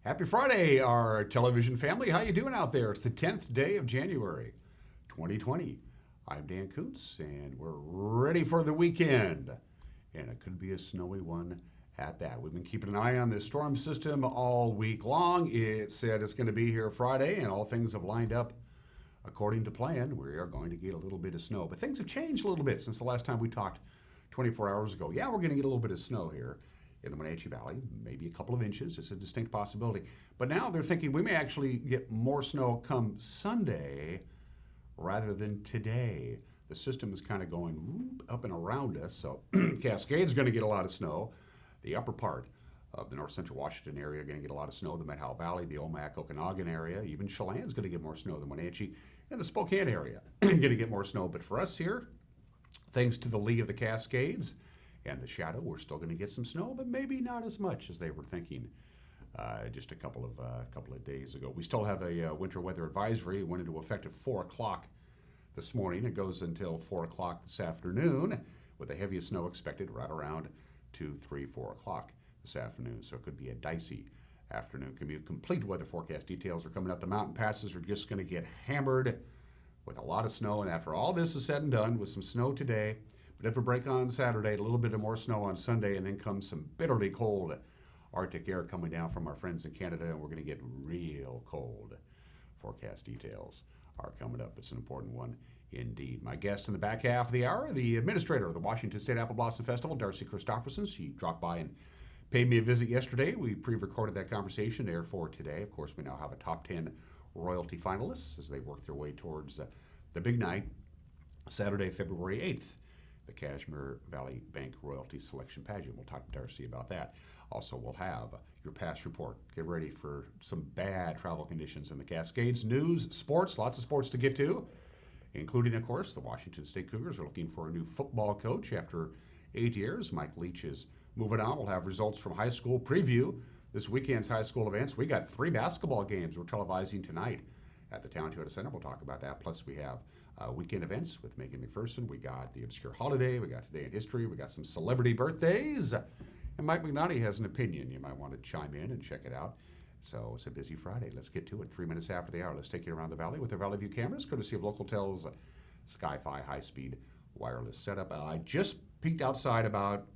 Happy Friday, our television family. How you doing out there? It's the 10th day of January, 2020. I'm Dan Koontz, and we're ready for the weekend. And it could be a snowy one at that. We've been keeping an eye on this storm system all week long. It said it's going to be here Friday, and all things have lined up according to plan. We are going to get a little bit of snow. But things have changed a little bit since the last time we talked 24 hours ago. Yeah, we're going to get a little bit of snow here in the Wenatchee Valley, maybe a couple of inches. It's a distinct possibility. But now they're thinking we may actually get more snow come Sunday rather than today. The system is kind of going up and around us, so Cascade's going to get a lot of snow. The upper part of the north central Washington area are going to get a lot of snow. The Methow Valley, the Omak, Okanagan area, even Chelan's going to get more snow than Wenatchee. And the Spokane area going to get more snow. But for us here, thanks to the lee of the Cascades and the shadow, we're still going to get some snow, but maybe not as much as they were thinking just a couple of days ago. We still have a winter weather advisory. It went into effect at 4 o'clock this morning. It goes until 4 o'clock this afternoon, with the heaviest snow expected right around 2, 3, 4 o'clock this afternoon. So it could be a dicey afternoon commute. Complete weather forecast details are coming up. The mountain passes are just going to get hammered with a lot of snow. And after all this is said and done, with some snow today, but if a break on Saturday, a little bit of more snow on Sunday, and then comes some bitterly cold Arctic air coming down from our friends in Canada, and we're going to get real cold. Forecast details are coming up. It's an important one indeed. My guest in the back half of the hour, the administrator of the Washington State Apple Blossom Festival, Darcy Christopherson. She dropped by and paid me a visit yesterday. We pre-recorded that conversation there for today. Of course, we now have a top 10 royalty finalists as they work their way towards the big night, Saturday, February 8th. The Cashmere Valley Bank Royalty Selection Pageant. We'll talk to Darcy about that. Also, we'll have your past report. Get ready for some bad travel conditions in the Cascades. News, sports, lots of sports to get to, including, of course, the Washington State Cougars are looking for a new football coach after 8 years. Mike Leach is moving on. We'll have results from high school preview. This weekend's high school events. We got 3 basketball games we're televising tonight at the Town Toyota Center. We'll talk about that. Plus, we have weekend events with Megan McPherson. We got the Obscure Holiday. We got Today in History. We got some celebrity birthdays. And Mike McNaughty has an opinion. You might want to chime in and check it out. So it's a busy Friday. Let's get to it. 3 minutes after the hour. Let's take you around the valley with our Valley View cameras, courtesy of Localtel's Sky-Fi high-speed wireless setup. I just peeked outside about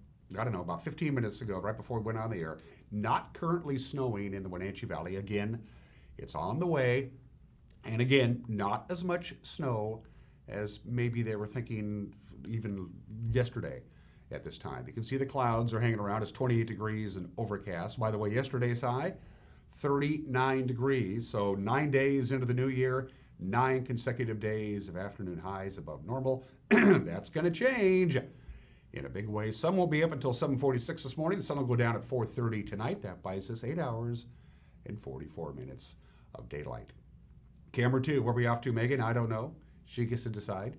15 minutes ago, right before we went on the air. Not currently snowing in the Wenatchee Valley. Again, it's on the way. And again, not as much snow as maybe they were thinking even yesterday at this time. You can see the clouds are hanging around. It's 28 degrees and overcast. By the way, yesterday's high, 39 degrees. So 9 days into the new year, 9 consecutive days of afternoon highs above normal. That's going to change in a big way. Sun won't be up until 7:46 this morning. The sun will go down at 4:30 tonight. That buys us 8 hours and 44 minutes of daylight. Camera 2, where are we off to, Megan? I don't know. She gets to decide.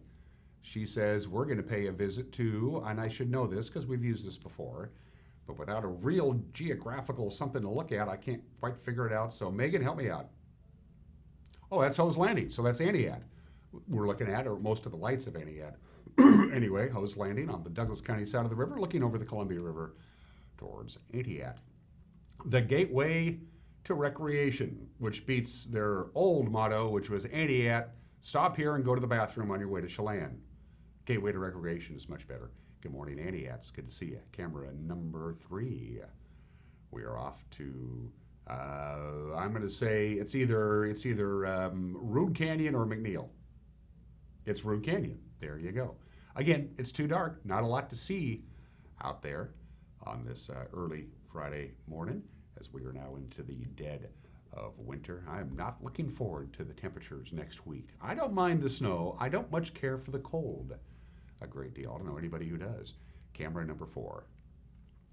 She says we're going to pay a visit to, and I should know this because we've used this before, but without a real geographical something to look at, I can't quite figure it out. So Megan, help me out. Oh, that's Hose Landing. So that's Aniat we're looking at, or most of the lights of Aniat. Anyway, Hose Landing on the Douglas County side of the river, looking over the Columbia River towards Aniat. The gateway to recreation, which beats their old motto, which was Aniat, stop here and go to the bathroom on your way to Chelan. Gateway to recreation is much better. Good morning, Aniat. It's good to see you. Camera number 3. We are off to, I'm going to say it's either Rude Canyon or McNeil. It's Rude Canyon. There you go. Again, it's too dark. Not a lot to see out there on this early Friday morning, as we are now into the dead of winter. I am not looking forward to the temperatures next week. I don't mind the snow. I don't much care for the cold a great deal. I don't know anybody who does. Camera number 4.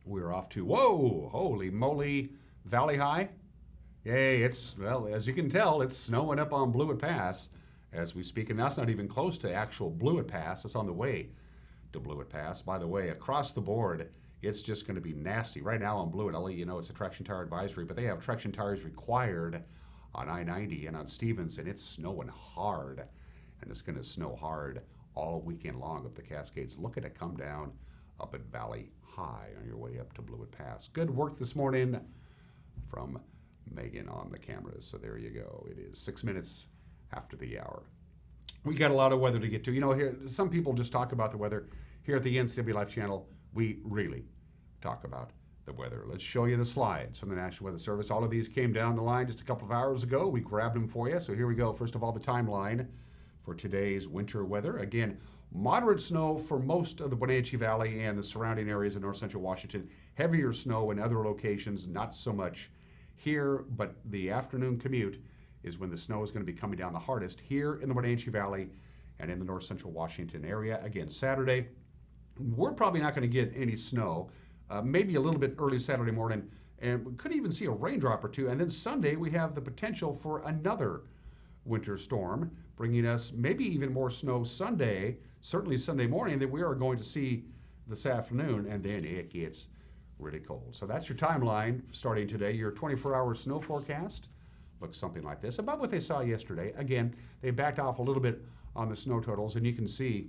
We're off to, whoa, holy moly, Valley High. Yay, well, as you can tell, it's snowing up on Blewett Pass as we speak, and that's not even close to actual Blewett Pass. It's on the way to Blewett Pass. By the way, across the board, it's just going to be nasty. Right now on Blewett, I'll let you know it's a traction tire advisory, but they have traction tires required on I-90 and on Stevens, and it's snowing hard. And it's going to snow hard all weekend long up the Cascades. Look at it come down up at Valley High on your way up to Blewett Pass. Good work this morning from Megan on the cameras. So there you go. It is 6 minutes after the hour. We got a lot of weather to get to. You know, here some people just talk about the weather. Here at the NCW Life Channel, we really talk about the weather. Let's show you the slides from the National Weather Service. All of these came down the line just a couple of hours ago. We grabbed them for you. So here we go. First of all, the timeline for today's winter weather. Again, moderate snow for most of the Wenatchee Valley and the surrounding areas of north central Washington. Heavier snow in other locations, not so much here, but the afternoon commute is when the snow is going to be coming down the hardest here in the Wenatchee Valley and in the north central Washington area. Again, Saturday, we're probably not going to get any snow. Maybe a little bit early Saturday morning, and we could even see a raindrop or two. And then Sunday, we have the potential for another winter storm, bringing us maybe even more snow Sunday, certainly Sunday morning, that we are going to see this afternoon, and then it gets really cold. So that's your timeline starting today. Your 24-hour snow forecast looks something like this, about what they saw yesterday. Again, they backed off a little bit on the snow totals, and you can see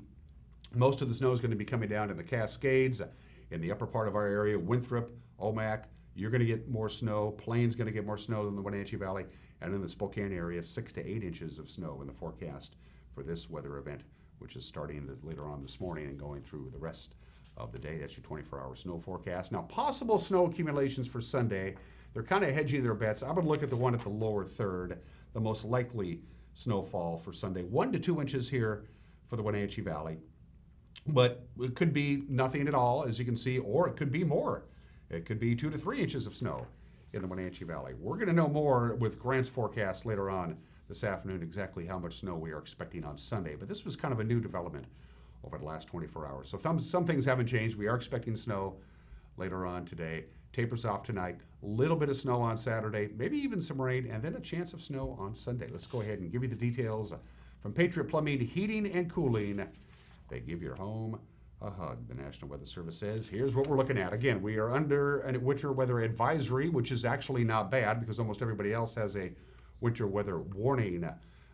most of the snow is going to be coming down in the Cascades, in the upper part of our area, Winthrop, Omak. You're going to get more snow. Plain's going to get more snow than the Wenatchee Valley. And in the Spokane area, 6 to 8 inches of snow in the forecast for this weather event, which is starting later on this morning and going through the rest of the day. That's your 24-hour snow forecast. Now, possible snow accumulations for Sunday. They're kind of hedging their bets. I would look at the one at the lower third, the most likely snowfall for Sunday. 1 to 2 inches here for the Wenatchee Valley. But it could be nothing at all, as you can see, or it could be more. It could be 2 to 3 inches of snow in the Wenatchee Valley. We're going to know more with Grant's forecast later on this afternoon exactly how much snow we are expecting on Sunday. But this was kind of a new development over the last 24 hours. So some things haven't changed. We are expecting snow later on today. Tapers off tonight. A little bit of snow on Saturday, maybe even some rain, and then a chance of snow on Sunday. Let's go ahead and give you the details from Patriot Plumbing, Heating, and Cooling. They give your home a hug, the National Weather Service says. Here's what we're looking at. Again, we are under a winter weather advisory, which is actually not bad because almost everybody else has a winter weather warning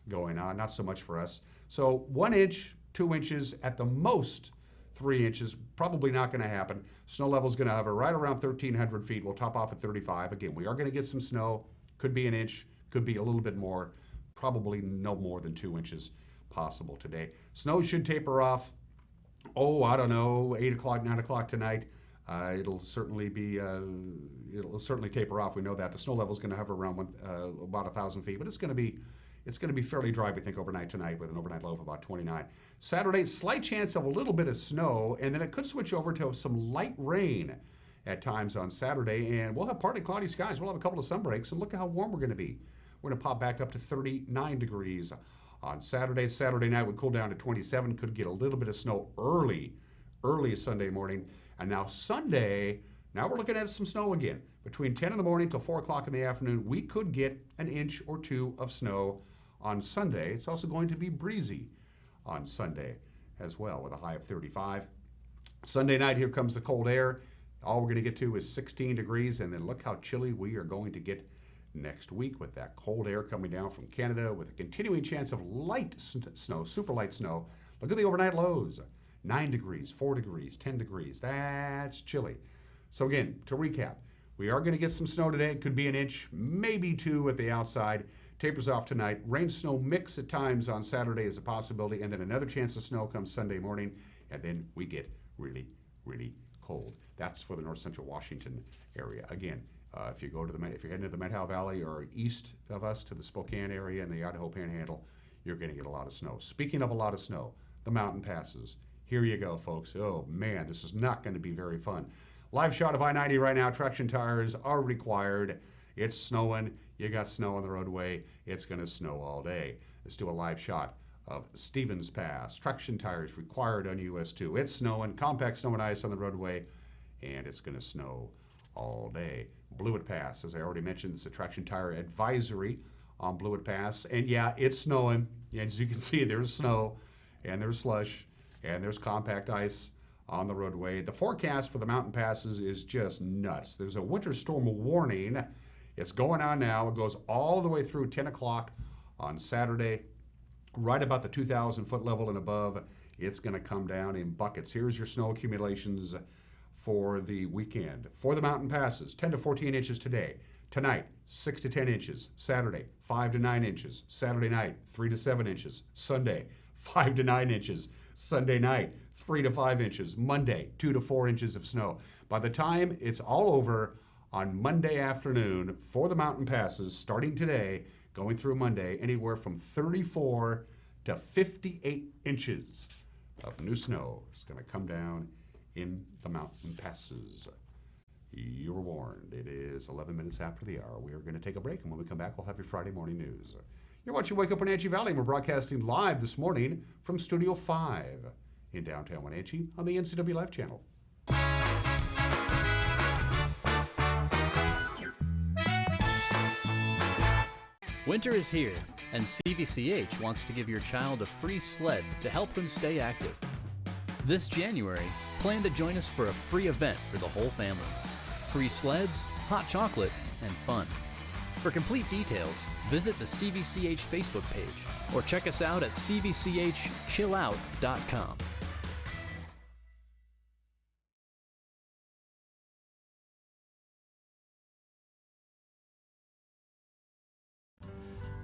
going on. Not so much for us. So 1 inch, 2 inches, at the most 3 inches, probably not going to happen. Snow level is going to hover right around 1,300 feet. We'll top off at 35. Again, we are going to get some snow. Could be an inch, could be a little bit more, probably no more than 2 inches possible today. Snow should taper off, I don't know, 8 o'clock, 9 o'clock tonight. It'll certainly taper off. We know that. The snow level is going to hover around about 1,000 feet, but it's going to be fairly dry, we think, overnight tonight with an overnight low of about 29. Saturday, slight chance of a little bit of snow, and then it could switch over to some light rain at times on Saturday, and we'll have partly cloudy skies. We'll have a couple of sun breaks, and look at how warm we're going to be. We're going to pop back up to 39 degrees on Saturday. Saturday night would cool down to 27. Could get a little bit of snow early Sunday morning. And now Sunday, now we're looking at some snow again. Between 10 in the morning till 4 o'clock in the afternoon, we could get an inch or two of snow on Sunday. It's also going to be breezy on Sunday as well with a high of 35. Sunday night, here comes the cold air. All we're going to get to is 16 degrees, and then look how chilly we are going to get next week with that cold air coming down from Canada with a continuing chance of light snow, super light snow. Look at the overnight lows. 9 degrees, 4 degrees, 10 degrees. That's chilly. So again, to recap, we are going to get some snow today. It could be an inch, maybe 2 at the outside. Tapers off tonight. Rain-snow mix at times on Saturday is a possibility, and then another chance of snow comes Sunday morning, and then we get really, really cold. That's for the north central Washington area. Again, if you're heading to the Methow Valley or east of us to the Spokane area and the Idaho Panhandle, you're going to get a lot of snow. Speaking of a lot of snow, the mountain passes. Here you go, folks. Oh, man, this is not going to be very fun. Live shot of I-90 right now. Traction tires are required. It's snowing. You got snow on the roadway. It's going to snow all day. Let's do a live shot of Stevens Pass. Traction tires required on US 2. It's snowing. Compact snow and ice on the roadway, and it's going to snow all day. Blewett Pass, as I already mentioned, it's a traction tire advisory on Blewett Pass. And yeah, it's snowing. As you can see, there's snow, and there's slush, and there's compact ice on the roadway. The forecast for the mountain passes is just nuts. There's a winter storm warning. It's going on now. It goes all the way through 10 o'clock on Saturday, right about the 2,000 foot level and above. It's going to come down in buckets. Here's your snow accumulations for the weekend. For the mountain passes, 10 to 14 inches today. Tonight, 6 to 10 inches. Saturday, 5 to 9 inches. Saturday night, 3 to 7 inches. Sunday, 5 to 9 inches. Sunday night, 3 to 5 inches. Monday, 2 to 4 inches of snow. By the time it's all over on Monday afternoon for the mountain passes, starting today, going through Monday, anywhere from 34 to 58 inches of new snow is going to come down in the mountain passes. You were warned. It is 11 minutes after the hour. We are going to take a break, and when we come back, we'll have your Friday morning news. You're watching Wake Up Wenatchee Valley, and we're broadcasting live this morning from Studio 5 in downtown Wenatchee on the NCW Life channel. Winter is here, and CVCH wants to give your child a free sled to help them stay active. This January, plan to join us for a free event for the whole family. Free sleds, hot chocolate, and fun. For complete details, visit the CVCH Facebook page or check us out at cvchchillout.com.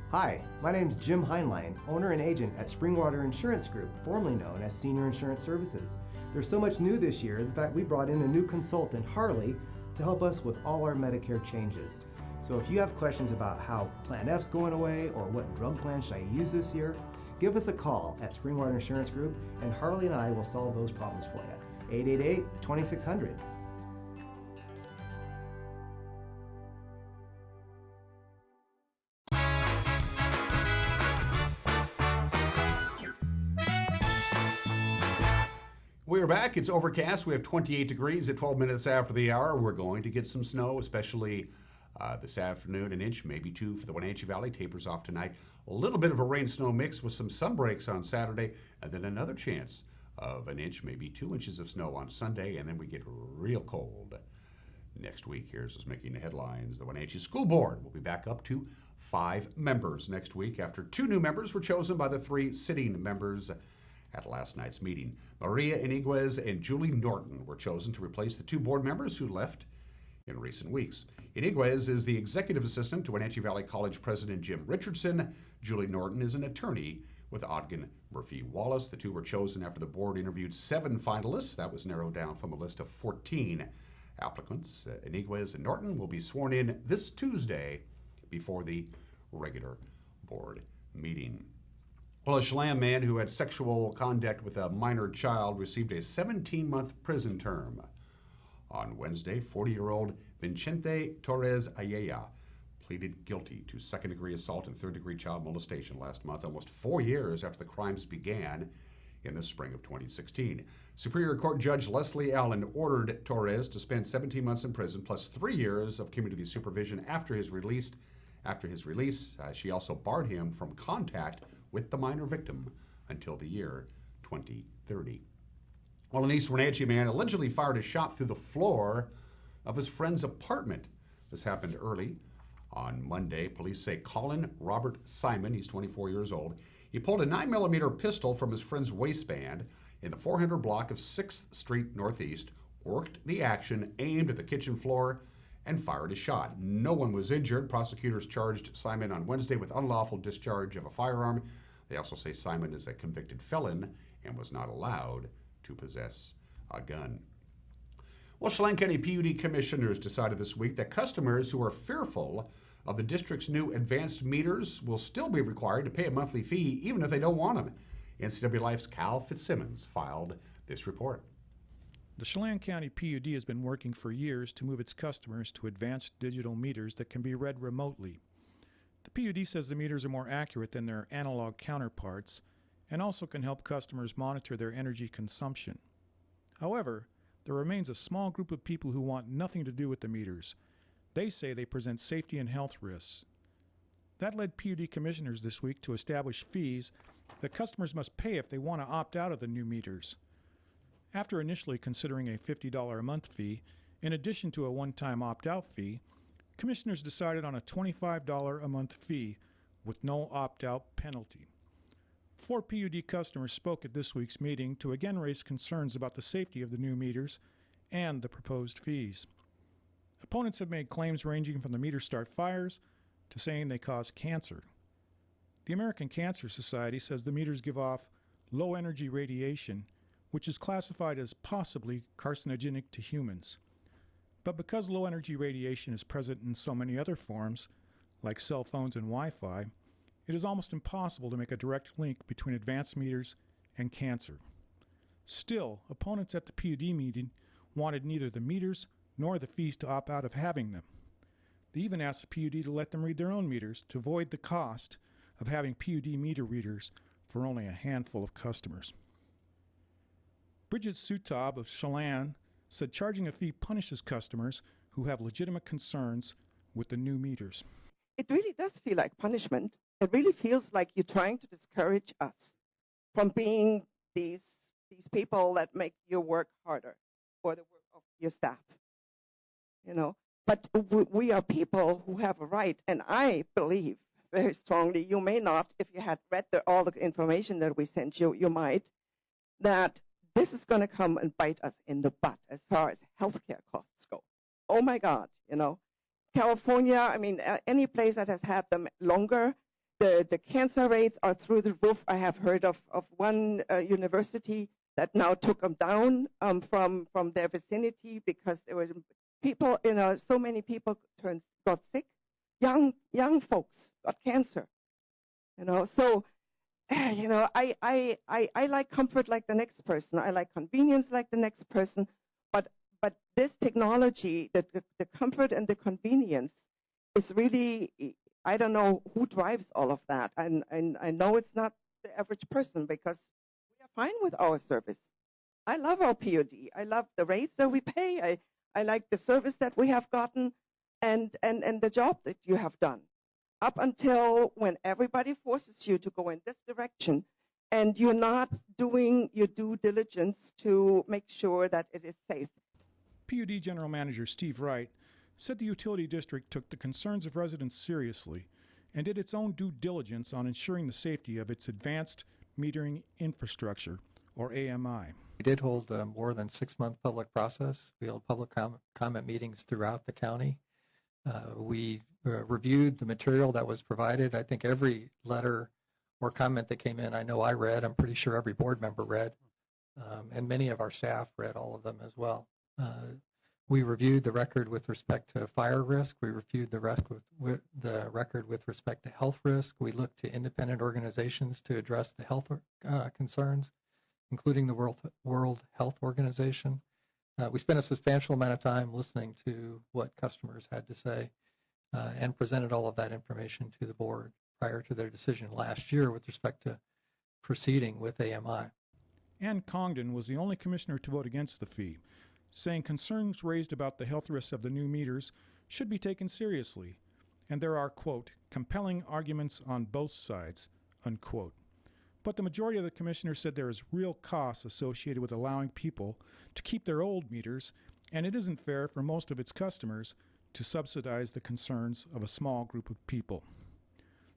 Hi, my name is Jim Heinlein, owner and agent at Springwater Insurance Group, formerly known as Senior Insurance Services. There's so much new this year, in fact we brought in a new consultant, Harley, to help us with all our Medicare changes. So if you have questions about how Plan F's going away or what drug plan should I use this year, give us a call at Springwater Insurance Group and Harley and I will solve those problems for you. 888-2600. We're back. It's overcast. We have 28 degrees at 12 minutes after the hour. We're going to get some snow, especially this afternoon, an inch, maybe two for the Wenatchee Valley. Tapers off tonight. A little bit of a rain-snow mix with some sun breaks on Saturday, and then another chance of an inch, maybe 2 inches of snow on Sunday, and then we get real cold next week. Here's what's making the headlines. The Wenatchee School Board will be back up to 5 members next week after 2 new members were chosen by the 3 sitting members at last night's meeting. Maria Iniguez and Julie Norton were chosen to replace the 2 board members who left in recent weeks. Iniguez is the executive assistant to Wenatchee Valley College President Jim Richardson. Julie Norton is an attorney with Ogden Murphy Wallace. The 2 were chosen after the board interviewed 7 finalists. That was narrowed down from a list of 14 applicants. Iniguez and Norton will be sworn in this Tuesday before the regular board meeting. Well, a Chelan man who had sexual contact with a minor child received a 17-month prison term. On Wednesday, 40-year-old Vicente Torres Ayala pleaded guilty to second-degree assault and third-degree child molestation last month, almost 4 years after the crimes began in the spring of 2016. Superior Court Judge Leslie Allen ordered Torres to spend 17 months in prison plus 3 years of community supervision after his release. She also barred him from contact with the minor victim until the year 2030. Well, an East Wenatchee man allegedly fired a shot through the floor of his friend's apartment. This happened early on Monday. Police say Colin Robert Simon, he's 24 years old, he pulled a 9mm pistol from his friend's waistband in the 400 block of 6th Street Northeast, worked the action, aimed at the kitchen floor, and fired a shot. No one was injured. Prosecutors charged Simon on Wednesday with unlawful discharge of a firearm. They also say Simon is a convicted felon and was not allowed to possess a gun. Well, Chelan County PUD commissioners decided this week that customers who are fearful of the district's new advanced meters will still be required to pay a monthly fee even if they don't want them. NCW Life's Cal Fitzsimmons filed this report. The Chelan County PUD has been working for years to move its customers to advanced digital meters that can be read remotely. The PUD says the meters are more accurate than their analog counterparts and also can help customers monitor their energy consumption. However, there remains a small group of people who want nothing to do with the meters. They say they present safety and health risks. That led PUD commissioners this week to establish fees that customers must pay if they want to opt out of the new meters. After initially considering a $50 a month fee, in addition to a one-time opt-out fee, commissioners decided on a $25 a month fee with no opt-out penalty. 4 PUD customers spoke at this week's meeting to again raise concerns about the safety of the new meters and the proposed fees. Opponents have made claims ranging from the meters start fires to saying they cause cancer. The American Cancer Society says the meters give off low-energy radiation, which is classified as possibly carcinogenic to humans. But because low-energy radiation is present in so many other forms, like cell phones and Wi-Fi, it is almost impossible to make a direct link between advanced meters and cancer. Still, opponents at the PUD meeting wanted neither the meters nor the fees to opt out of having them. They even asked the PUD to let them read their own meters to avoid the cost of having PUD meter readers for only a handful of customers. Bridget Sutab of Chelan said charging a fee punishes customers who have legitimate concerns with the new meters. It really does feel like punishment. It really feels like you're trying to discourage us from being these people that make your work harder or the work of your staff. You know, but we are people who have a right, and I believe very strongly, you may not, if you had read all the information that we sent you, you might, that this is going to come and bite us in the butt as far as healthcare costs go. Oh my God, you know. California, I mean, any place that has had them longer, the cancer rates are through the roof. I have heard of one university that now took them down from their vicinity because there were people, you know, so many people got sick. Young folks got cancer, you know. So, you know, I like comfort like the next person. I like convenience like the next person. But this technology, the comfort and the convenience, is really, I don't know who drives all of that. And I know it's not the average person because we are fine with our service. I love our POD. I love the rates that we pay. I like the service that we have gotten and the job that you have done. Up until when everybody forces you to go in this direction and you're not doing your due diligence to make sure that it is safe. PUD General Manager Steve Wright said the utility district took the concerns of residents seriously and did its own due diligence on ensuring the safety of its advanced metering infrastructure, or AMI. We did hold a more than 6-month public process. We held public comment meetings throughout the county. We reviewed the material that was provided. I think every letter or comment that came in, I know I read. I'm pretty sure every board member read, and many of our staff read all of them as well. We reviewed the record with respect to fire risk. We reviewed the record with respect to health risk. We looked to independent organizations to address the health concerns, including the World Health Organization. We spent a substantial amount of time listening to what customers had to say and presented all of that information to the board prior to their decision last year with respect to proceeding with AMI. Ann Congdon was the only commissioner to vote against the fee, saying concerns raised about the health risks of the new meters should be taken seriously, and there are, quote, compelling arguments on both sides, unquote. But the majority of the commissioners said there is real costs associated with allowing people to keep their old meters, and it isn't fair for most of its customers to subsidize the concerns of a small group of people.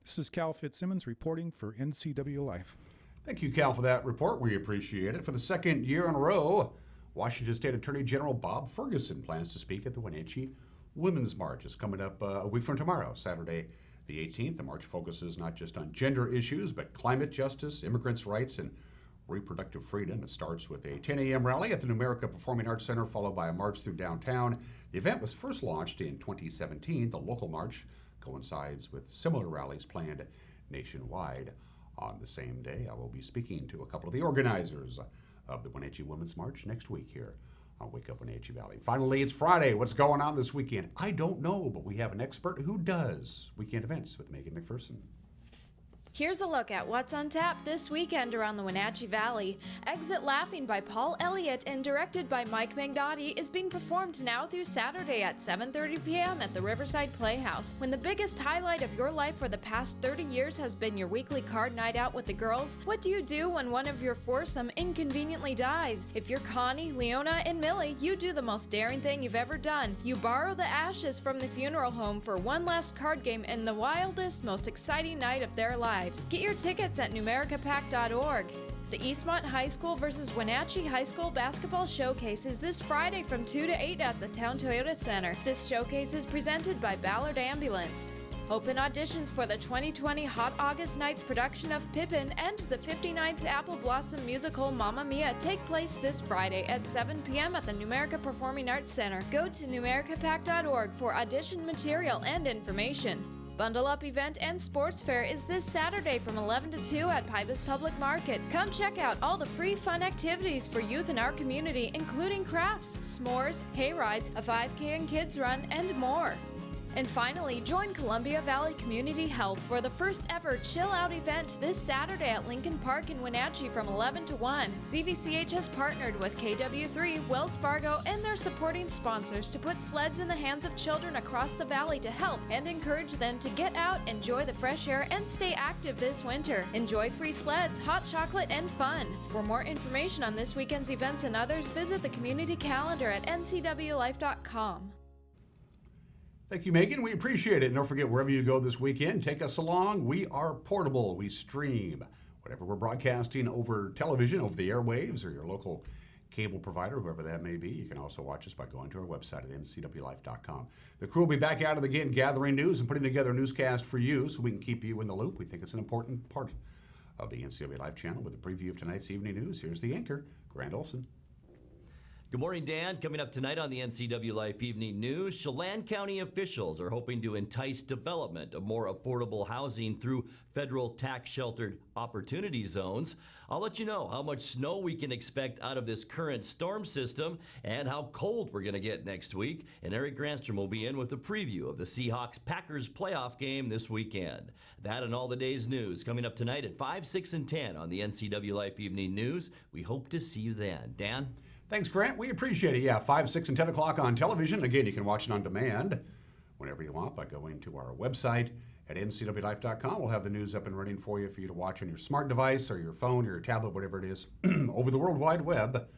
This is Cal Fitzsimmons reporting for NCW Life. Thank you, Cal, for that report. We appreciate it. For the second year in a row, Washington State Attorney General Bob Ferguson plans to speak at the Wenatchee Women's March. It's coming up a week from tomorrow, Saturday the 18th. The march focuses not just on gender issues, but climate justice, immigrants' rights, and reproductive freedom. It starts with a 10 a.m. rally at the New America Performing Arts Center, followed by a march through downtown. The event was first launched in 2017. The local march coincides with similar rallies planned nationwide on the same day. I will be speaking to a couple of the organizers of the Wenatchee Women's March next week here on Wake Up Wenatchee Valley. Finally, it's Friday. What's going on this weekend? I don't know, but we have an expert who does. Weekend events with Megan McPherson. Here's a look at what's on tap this weekend around the Wenatchee Valley. Exit Laughing by Paul Elliott and directed by Mike Magnotti is being performed now through Saturday at 7:30 p.m. at the Riverside Playhouse. When the biggest highlight of your life for the past 30 years has been your weekly card night out with the girls, what do you do when one of your foursome inconveniently dies? If you're Connie, Leona, and Millie, you do the most daring thing you've ever done. You borrow the ashes from the funeral home for one last card game and the wildest, most exciting night of their lives. Get your tickets at NewAmericaPac.org. The Eastmont High School versus Wenatchee High School basketball showcase is this Friday from 2 to 8 at the Town Toyota Center. This showcase is presented by Ballard Ambulance. Open auditions for the 2020 Hot August Nights production of Pippin and the 59th Apple Blossom musical Mamma Mia take place this Friday at 7 p.m. at the Numerica Performing Arts Center. Go to numericapac.org for audition material and information. Bundle Up event and sports fair is this Saturday from 11 to 2 at Pybus Public Market. Come check out all the free fun activities for youth in our community, including crafts, s'mores, hay rides, a 5K and kids run, and more. And finally, join Columbia Valley Community Health for the first ever Chill Out event this Saturday at Lincoln Park in Wenatchee from 11 to 1. CVCH has partnered with KW3, Wells Fargo, and their supporting sponsors to put sleds in the hands of children across the valley to help and encourage them to get out, enjoy the fresh air, and stay active this winter. Enjoy free sleds, hot chocolate, and fun. For more information on this weekend's events and others, visit the community calendar at ncwlife.com. Thank you, Megan. We appreciate it. And don't forget, wherever you go this weekend, take us along. We are portable. We stream whatever we're broadcasting over television, over the airwaves, or your local cable provider, whoever that may be. You can also watch us by going to our website at ncwlife.com. The crew will be back at it again, gathering news and putting together a newscast for you so we can keep you in the loop. We think it's an important part of the NCW Life channel. With a preview of tonight's evening news, here's the anchor, Grant Olson. Good morning, Dan. Coming up tonight on the NCW Life Evening News, Chelan County officials are hoping to entice development of more affordable housing through federal tax-sheltered opportunity zones. I'll let you know how much snow we can expect out of this current storm system and how cold we're going to get next week. And Eric Granstrom will be in with a preview of the Seahawks-Packers playoff game this weekend. That and all the day's news coming up tonight at 5, 6, and 10 on the NCW Life Evening News. We hope to see you then. Dan? Thanks, Grant. We appreciate it. Yeah, 5, 6, and 10 o'clock on television. Again, you can watch it on demand whenever you want by going to our website at ncwlife.com. We'll have the news up and running for you to watch on your smart device or your phone or your tablet, whatever it is, over the World Wide Web,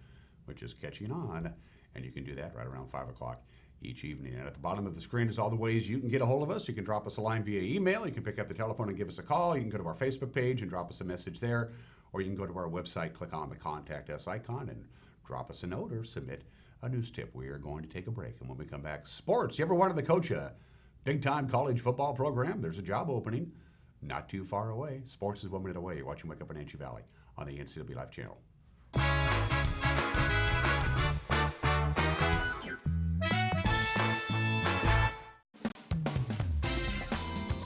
which is catching on. And you can do that right around 5 o'clock each evening. And at the bottom of the screen is all the ways you can get a hold of us. You can drop us a line via email. You can pick up the telephone and give us a call. You can go to our Facebook page and drop us a message there. Or you can go to our website, click on the Contact Us icon, and drop us a note or submit a news tip. We are going to take a break, and when we come back, sports. You ever wanted to coach a big-time college football program? There's a job opening not too far away. Sports is 1 minute away. You're watching Wake Up in Wenatchee Valley on the NCW Life channel.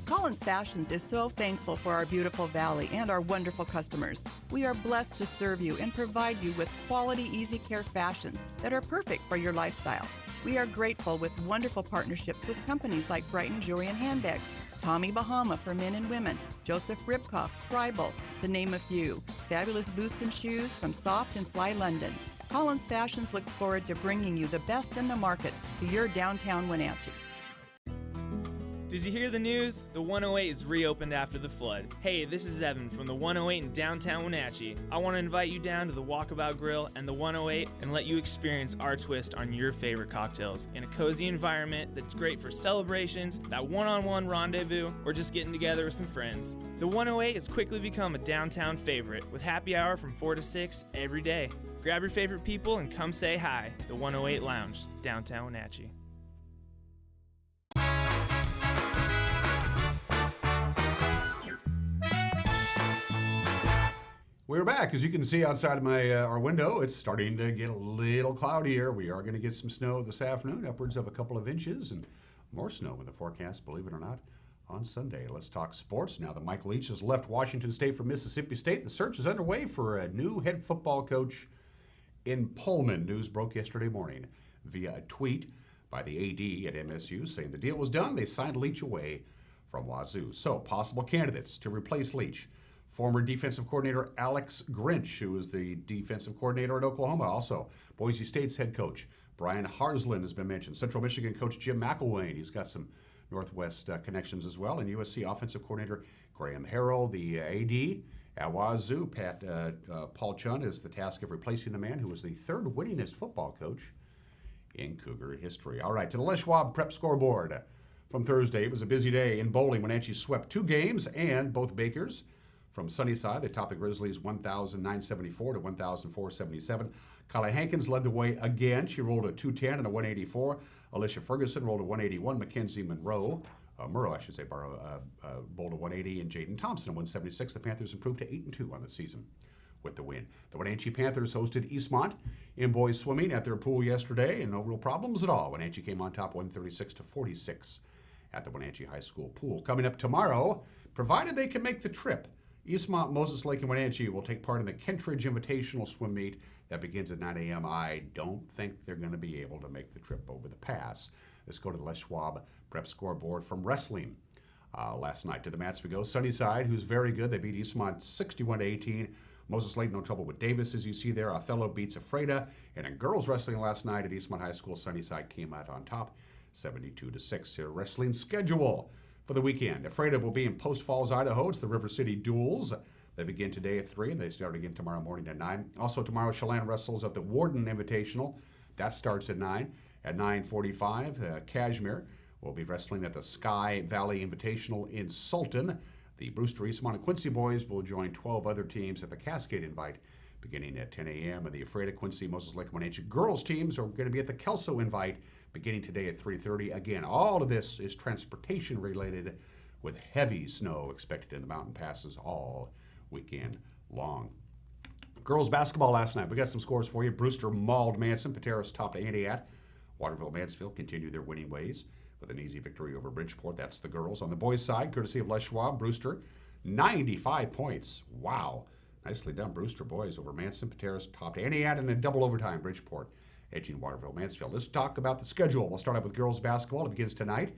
Collins Fashions is so thankful for our beautiful valley and our wonderful customers. We are blessed to serve you and provide you with quality, easy care fashions that are perfect for your lifestyle. We are grateful with wonderful partnerships with companies like Brighton Jewelry and Handbags, Tommy Bahama for men and women, Joseph Ribkoff, Tribal, to name a few. Fabulous boots and shoes from Soft and Fly London. Collins Fashions looks forward to bringing you the best in the market to your downtown Wenatchee. Did you hear the news? The 108 is reopened after the flood. Hey, this is Evan from the 108 in downtown Wenatchee. I want to invite you down to the Walkabout Grill and the 108 and let you experience our twist on your favorite cocktails in a cozy environment that's great for celebrations, that one-on-one rendezvous, or just getting together with some friends. The 108 has quickly become a downtown favorite with happy hour from 4 to 6 every day. Grab your favorite people and come say hi. The 108 Lounge, downtown Wenatchee. We're back. As you can see outside of our window, it's starting to get a little cloudier. We are going to get some snow this afternoon, upwards of a couple of inches, and more snow in the forecast, believe it or not, on Sunday. Let's talk sports now that Mike Leach has left Washington State for Mississippi State. The search is underway for a new head football coach in Pullman. News broke yesterday morning via a tweet by the AD at MSU saying the deal was done. They signed Leach away from Wazoo. So, possible candidates to replace Leach. Former defensive coordinator Alex Grinch, who was the defensive coordinator at Oklahoma. Also, Boise State's head coach Brian Harsland has been mentioned. Central Michigan coach Jim McElwain, he's got some Northwest connections as well. And USC offensive coordinator Graham Harrell, the AD at Wazoo. Paul Chun is the task of replacing the man who was the third winningest football coach in Cougar history. All right, to the Les Schwab Prep Scoreboard from Thursday. It was a busy day in bowling. Wenatchee swept 2 games, and both Bakers From Sunnyside, they topped the Grizzlies 1,974 to 1,477. Kylie Hankins led the way again. She rolled a 210 and a 184. Alicia Ferguson rolled a 181. Mackenzie Murrow, bowled a 180, and Jaden Thompson a 176. The Panthers improved to 8-2 on the season with the win. The Wenatchee Panthers hosted Eastmont in boys swimming at their pool yesterday, and no real problems at all. Wenatchee came on top 136 to 46 at the Wenatchee High School pool. Coming up tomorrow, provided they can make the trip, Eastmont, Moses Lake, and Wenatchee will take part in the Kentridge Invitational swim meet that begins at 9 a.m. I don't think they're going to be able to make the trip over the pass. Let's go to the Les Schwab prep scoreboard from wrestling. Last night to the mats we go. Sunnyside, who's very good. They beat Eastmont 61-18. Moses Lake, no trouble with Davis, as you see there. Othello beats Ephrata. And in girls wrestling last night at Eastmont High School, Sunnyside came out on top, 72-6. Here, wrestling schedule for the weekend. Ephrata will be in Post Falls, Idaho. It's the River City Duels. They begin today at 3, and they start again tomorrow morning at 9. Also tomorrow, Chelan wrestles at the Warden Invitational. That starts at 9. At 9:45, Kashmir will be wrestling at the Sky Valley Invitational in Sultan. The Brewster, Eastmont, and Quincy boys will join 12 other teams at the Cascade Invite beginning at 10 a.m. And the Ephrata, Quincy, Moses Lake, Wenatchee girls teams are going to be at the Kelso Invite beginning today at 3:30. Again, all of this is transportation related with heavy snow expected in the mountain passes all weekend long. Girls basketball last night. We got some scores for you. Brewster mauled Manson. Pateros topped Antioch. Waterville Mansfield continue their winning ways with an easy victory over Bridgeport. That's the girls. On the boys' side, courtesy of Les Schwab, Brewster, 95 points. Wow. Nicely done, Brewster boys over Manson. Pateros topped Antioch, and in double overtime, Bridgeport edging Waterville Mansfield. Let's talk about the schedule. We'll start out with girls basketball. It begins tonight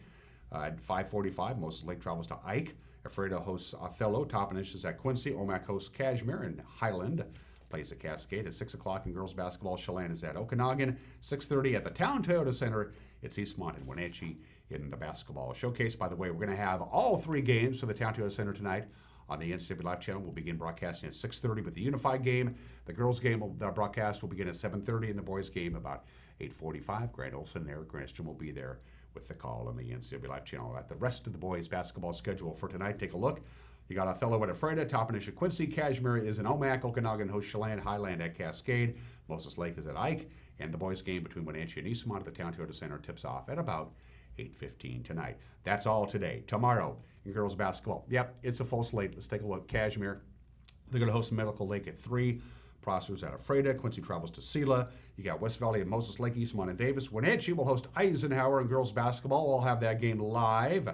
at 5:45. Moses Lake travels to Ike. Ephrata hosts Othello. Toppenish is at Quincy. Omak hosts Kashmir, and Highland plays at Cascade at 6 o'clock in girls basketball. Chelan is at Okanagan. 6:30 at the Town Toyota Center. It's Eastmont and Wenatchee in the basketball showcase. By the way, we're going to have all 3 games for the Town Toyota Center tonight on the NCW Live channel. We'll begin broadcasting at 6:30 with the Unified game. The girls game, the broadcast will begin at 7:30, and the boys game about 8:45. Grant Olson and Eric Granstrom will be there with the call on the NCW Live channel. At the rest of the boys basketball schedule for tonight, take a look. You got Othello at Ephrata, Toppenish at Quincy, Kashmir is in Omak, Okanagan hosts Chelan, Highland at Cascade, Moses Lake is at Ike, and the boys game between Wenatchee and Eastmont at the Town Toyota Center tips off at about 8:15 tonight. That's all today. Tomorrow in girls basketball, yep, it's a full slate. Let's take a look. Kashmir, they're going to host Medical Lake at 3. Prosser's at Ephrata. Quincy travels to Sela. You got West Valley and Moses Lake, Eastmont and Davis. Wenatchee will host Eisenhower in girls basketball. We'll have that game live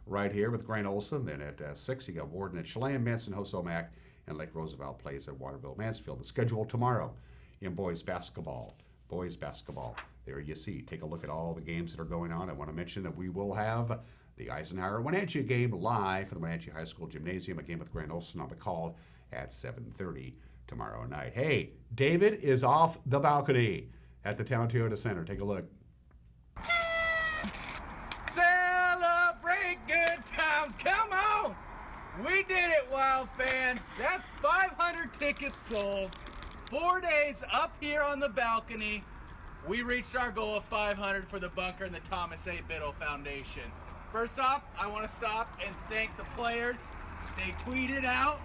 right here with Grant Olson. Then at 6, you got Warden at Chelan, Manson hosts Omak, and Lake Roosevelt plays at Waterville Mansfield. The schedule tomorrow in boys basketball. Boys basketball. There you see. Take a look at all the games that are going on. I want to mention that we will have the Eisenhower Wenatchee game live for the Wenatchee High School Gymnasium. A game with Grant Olson on the call at 7:30 tomorrow night. Hey, David is off the balcony at the Town Toyota Center. Take a look. Celebrate good times. Come on. We did it, Wild fans. That's 500 tickets sold. 4 days up here on the balcony. We reached our goal of 500 for the bunker and the Thomas A. Biddle Foundation. First off, I want to stop and thank the players. They tweeted out,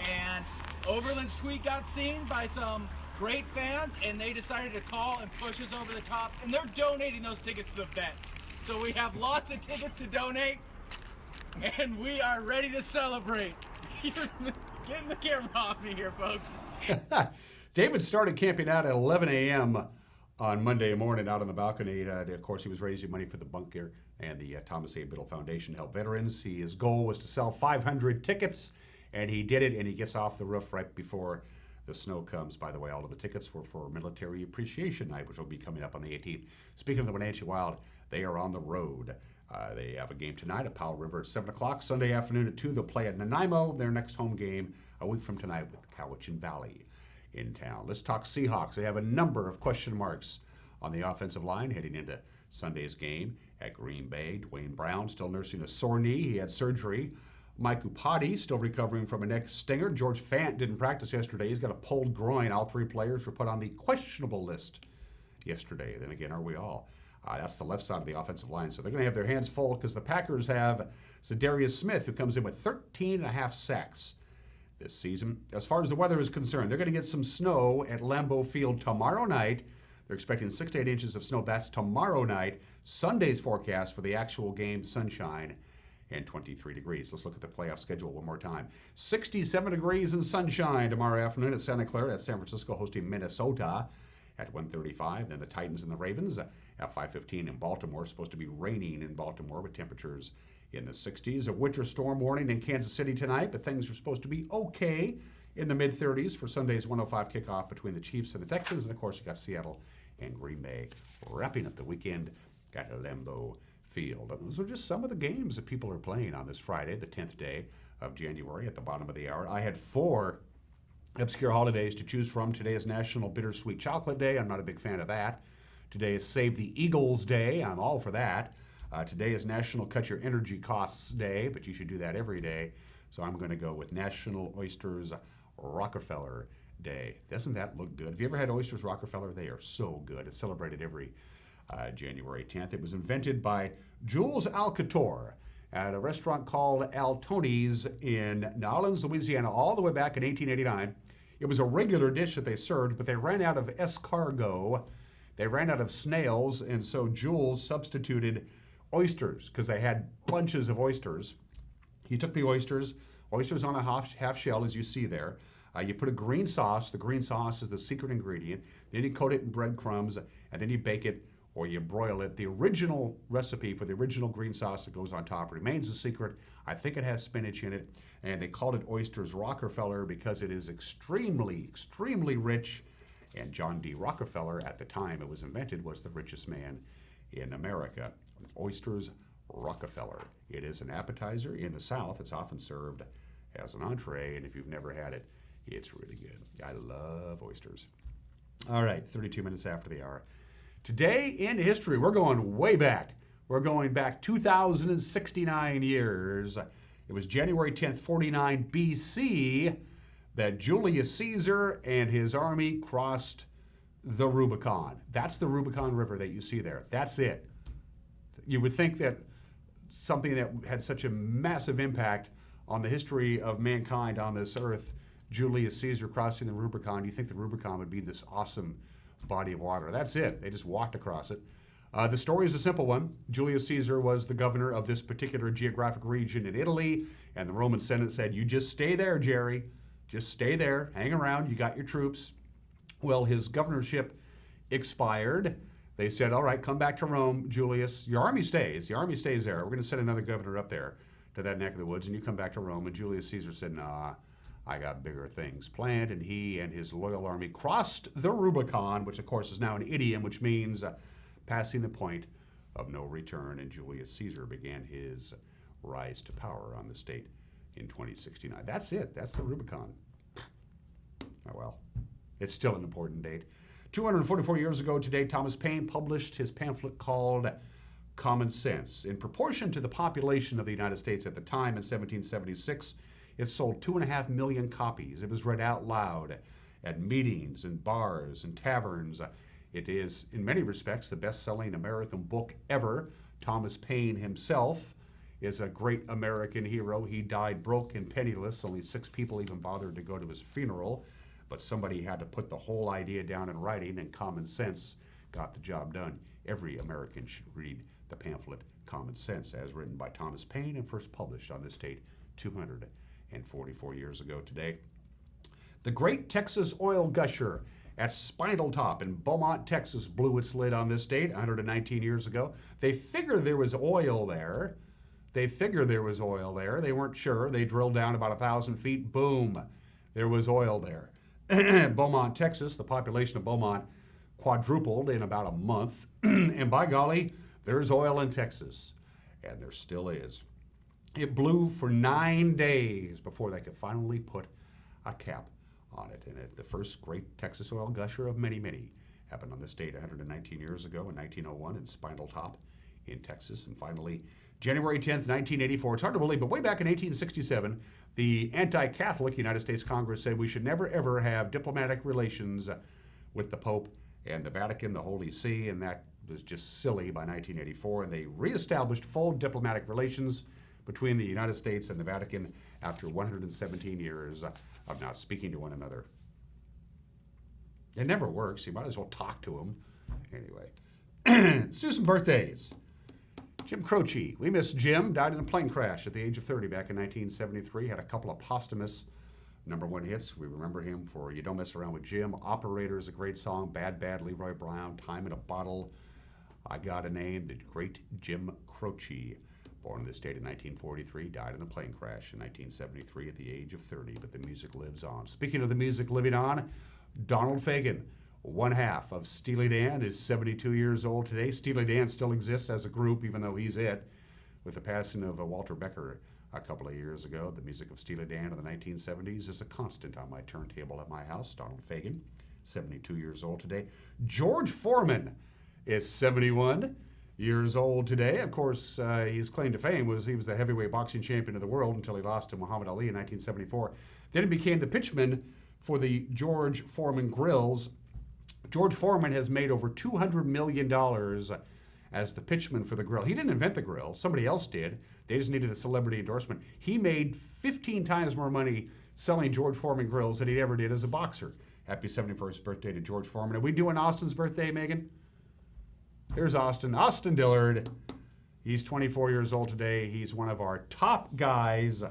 and Oberlin's tweet got seen by some great fans, and they decided to call and push us over the top, and they're donating those tickets to the vets. So we have lots of tickets to donate, and we are ready to celebrate. Getting the camera off me here, folks. David started camping out at 11 a.m. on Monday morning out on the balcony. Of course, he was raising money for the bunker and the Thomas A. Biddle Foundation to help veterans. His goal was to sell 500 tickets, and he did it, and he gets off the roof right before the snow comes. By the way, all of the tickets were for Military Appreciation Night, which will be coming up on the 18th. Speaking of the Wenatchee Wild, they are on the road. They have a game tonight at Powell River at 7 o'clock. Sunday afternoon at 2, they'll play at Nanaimo. Their next home game a week from tonight with Cowichan Valley in town. Let's talk Seahawks. They have a number of question marks on the offensive line heading into Sunday's game at Green Bay. Dwayne Brown still nursing a sore knee. He had surgery. Mike Upati still recovering from a neck stinger. George Fant didn't practice yesterday. He's got a pulled groin. All 3 players were put on the questionable list yesterday. Then again, are we all? That's the left side of the offensive line. So they're going to have their hands full because the Packers have Zadarius Smith, who comes in with 13.5 sacks this season. As far as the weather is concerned, they're going to get some snow at Lambeau Field tomorrow night. They're expecting 6 to 8 inches of snow. That's tomorrow night. Sunday's forecast for the actual game, sunshine and 23 degrees. Let's look at the playoff schedule one more time. 67 degrees and sunshine tomorrow afternoon at Santa Clara. That's San Francisco hosting Minnesota at 1:35. Then the Titans and the Ravens at 5:15 in Baltimore. Supposed to be raining in Baltimore with temperatures in the 60s. A winter storm warning in Kansas City tonight, but things are supposed to be okay in the mid-30s for Sunday's 1:05 kickoff between the Chiefs and the Texans. And, of course, you got Seattle and Green Bay wrapping up the weekend at Lambeau Field. And those are just some of the games that people are playing on this Friday, the 10th day of January at the bottom of the hour. I had 4 obscure holidays to choose from. Today is National Bittersweet Chocolate Day. I'm not a big fan of that. Today is Save the Eagles Day. I'm all for that. Today is National Cut Your Energy Costs Day, but you should do that every day. So I'm going to go with National Oysters Rockefeller Day. Doesn't that look good? Have you ever had oysters Rockefeller? They are so good. It's celebrated every January 10th. It was invented by Jules Alcator at a restaurant called Al Tony's in New Orleans, Louisiana, all the way back in 1889. It was a regular dish that they served, but they ran out of escargot. They ran out of snails, and so Jules substituted oysters because they had bunches of oysters. He took the oysters on a half shell, as you see there. You put a green sauce. The green sauce is the secret ingredient. Then you coat it in breadcrumbs, and then you bake it or you broil it. The original recipe for the original green sauce that goes on top remains a secret. I think it has spinach in it, and they called it Oysters Rockefeller because it is extremely, extremely rich. And John D. Rockefeller, at the time it was invented, was the richest man in America. Oysters Rockefeller. It is an appetizer. In the South, it's often served as an entree, and if you've never had it, it's really good. I love oysters. All right, 32 minutes after the hour. Today in history, we're going way back. We're going back 2,069 years. It was January 10th, 49 BC, that Julius Caesar and his army crossed the Rubicon. That's the Rubicon River that you see there. That's it. You would think that something that had such a massive impact on the history of mankind on this earth, Julius Caesar crossing the Rubicon, you think the Rubicon would be this awesome body of water. That's it. They just walked across it. The story is a simple one. Julius Caesar was the governor of this particular geographic region in Italy, and the Roman Senate said, you just stay there, Jerry. Just stay there, hang around, you got your troops. Well, his governorship expired. They said, all right, come back to Rome, Julius. Your army stays. The army stays there. We're going to send another governor up there to that neck of the woods, and you come back to Rome. And Julius Caesar said, nah, I got bigger things planned. And he and his loyal army crossed the Rubicon, which, of course, is now an idiom, which means passing the point of no return. And Julius Caesar began his rise to power on the state in 2069. That's it. That's the Rubicon. Oh, well. It's still an important date. 244 years ago today, Thomas Paine published his pamphlet called Common Sense. In proportion to the population of the United States at the time in 1776, it sold 2.5 million copies. It was read out loud at meetings and bars and taverns. It is, in many respects, the best-selling American book ever. Thomas Paine himself is a great American hero. He died broke and penniless. Only 6 people even bothered to go to his funeral. But somebody had to put the whole idea down in writing, and Common Sense got the job done. Every American should read the pamphlet Common Sense, as written by Thomas Paine and first published on this date 244 years ago today. The great Texas oil gusher at Spinal Top in Beaumont, Texas, blew its lid on this date 119 years ago. They figured there was oil there. They weren't sure. They drilled down about 1,000 feet. Boom. There was oil there. Beaumont, Texas, the population of Beaumont quadrupled in about a month. And by golly, there's oil in Texas. And there still is. It blew for 9 days before they could finally put a cap on it. And the first great Texas oil gusher of many, many happened on this date 119 years ago in 1901 in Spinal Top in Texas. And finally, January 10th, 1984. It's hard to believe, but way back in 1867, the anti-Catholic United States Congress said we should never, ever have diplomatic relations with the Pope and the Vatican, the Holy See, and that was just silly by 1984. And they reestablished full diplomatic relations between the United States and the Vatican after 117 years of not speaking to one another. It never works. You might as well talk to them. Anyway, let's do some birthdays. Jim Croce. We miss Jim. Died in a plane crash at the age of 30 back in 1973. Had a couple of posthumous #1 hits. We remember him for You Don't Mess Around with Jim. Operator is a great song. Bad Bad, Leroy Brown. Time in a Bottle. I Got a Name. The great Jim Croce. Born in this state in 1943. Died in a plane crash in 1973 at the age of 30. But the music lives on. Speaking of the music living on, Donald Fagen. One half of Steely Dan is 72 years old today. Steely Dan still exists as a group, even though he's it. With the passing of Walter Becker a couple of years ago, the music of Steely Dan in the 1970s is a constant on my turntable at my house. Donald Fagen, 72 years old today. George Foreman is 71 years old today. Of course, his claim to fame was he was the heavyweight boxing champion of the world until he lost to Muhammad Ali in 1974. Then he became the pitchman for the George Foreman Grills. George Foreman has made over $200 million as the pitchman for the grill. He didn't invent the grill. Somebody else did. They just needed a celebrity endorsement. He made 15 times more money selling George Foreman grills than he ever did as a boxer. Happy 71st birthday to George Foreman. Are we doing Austin's birthday, Megan? Here's Austin. Austin Dillard. He's 24 years old today. He's one of our top guys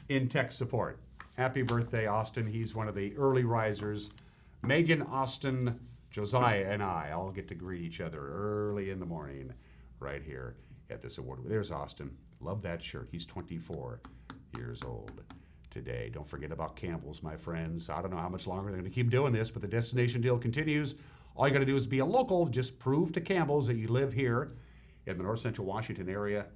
in tech support. Happy birthday, Austin. He's one of the early risers. Megan, Austin, Josiah, and I all get to greet each other early in the morning right here at this award. There's Austin. Love that shirt. He's 24 years old today. Don't forget about Campbell's, my friends. I don't know how much longer they're going to keep doing this, but the destination deal continues. All you got to do is be a local. Just prove to Campbell's that you live here in the North Central Washington area,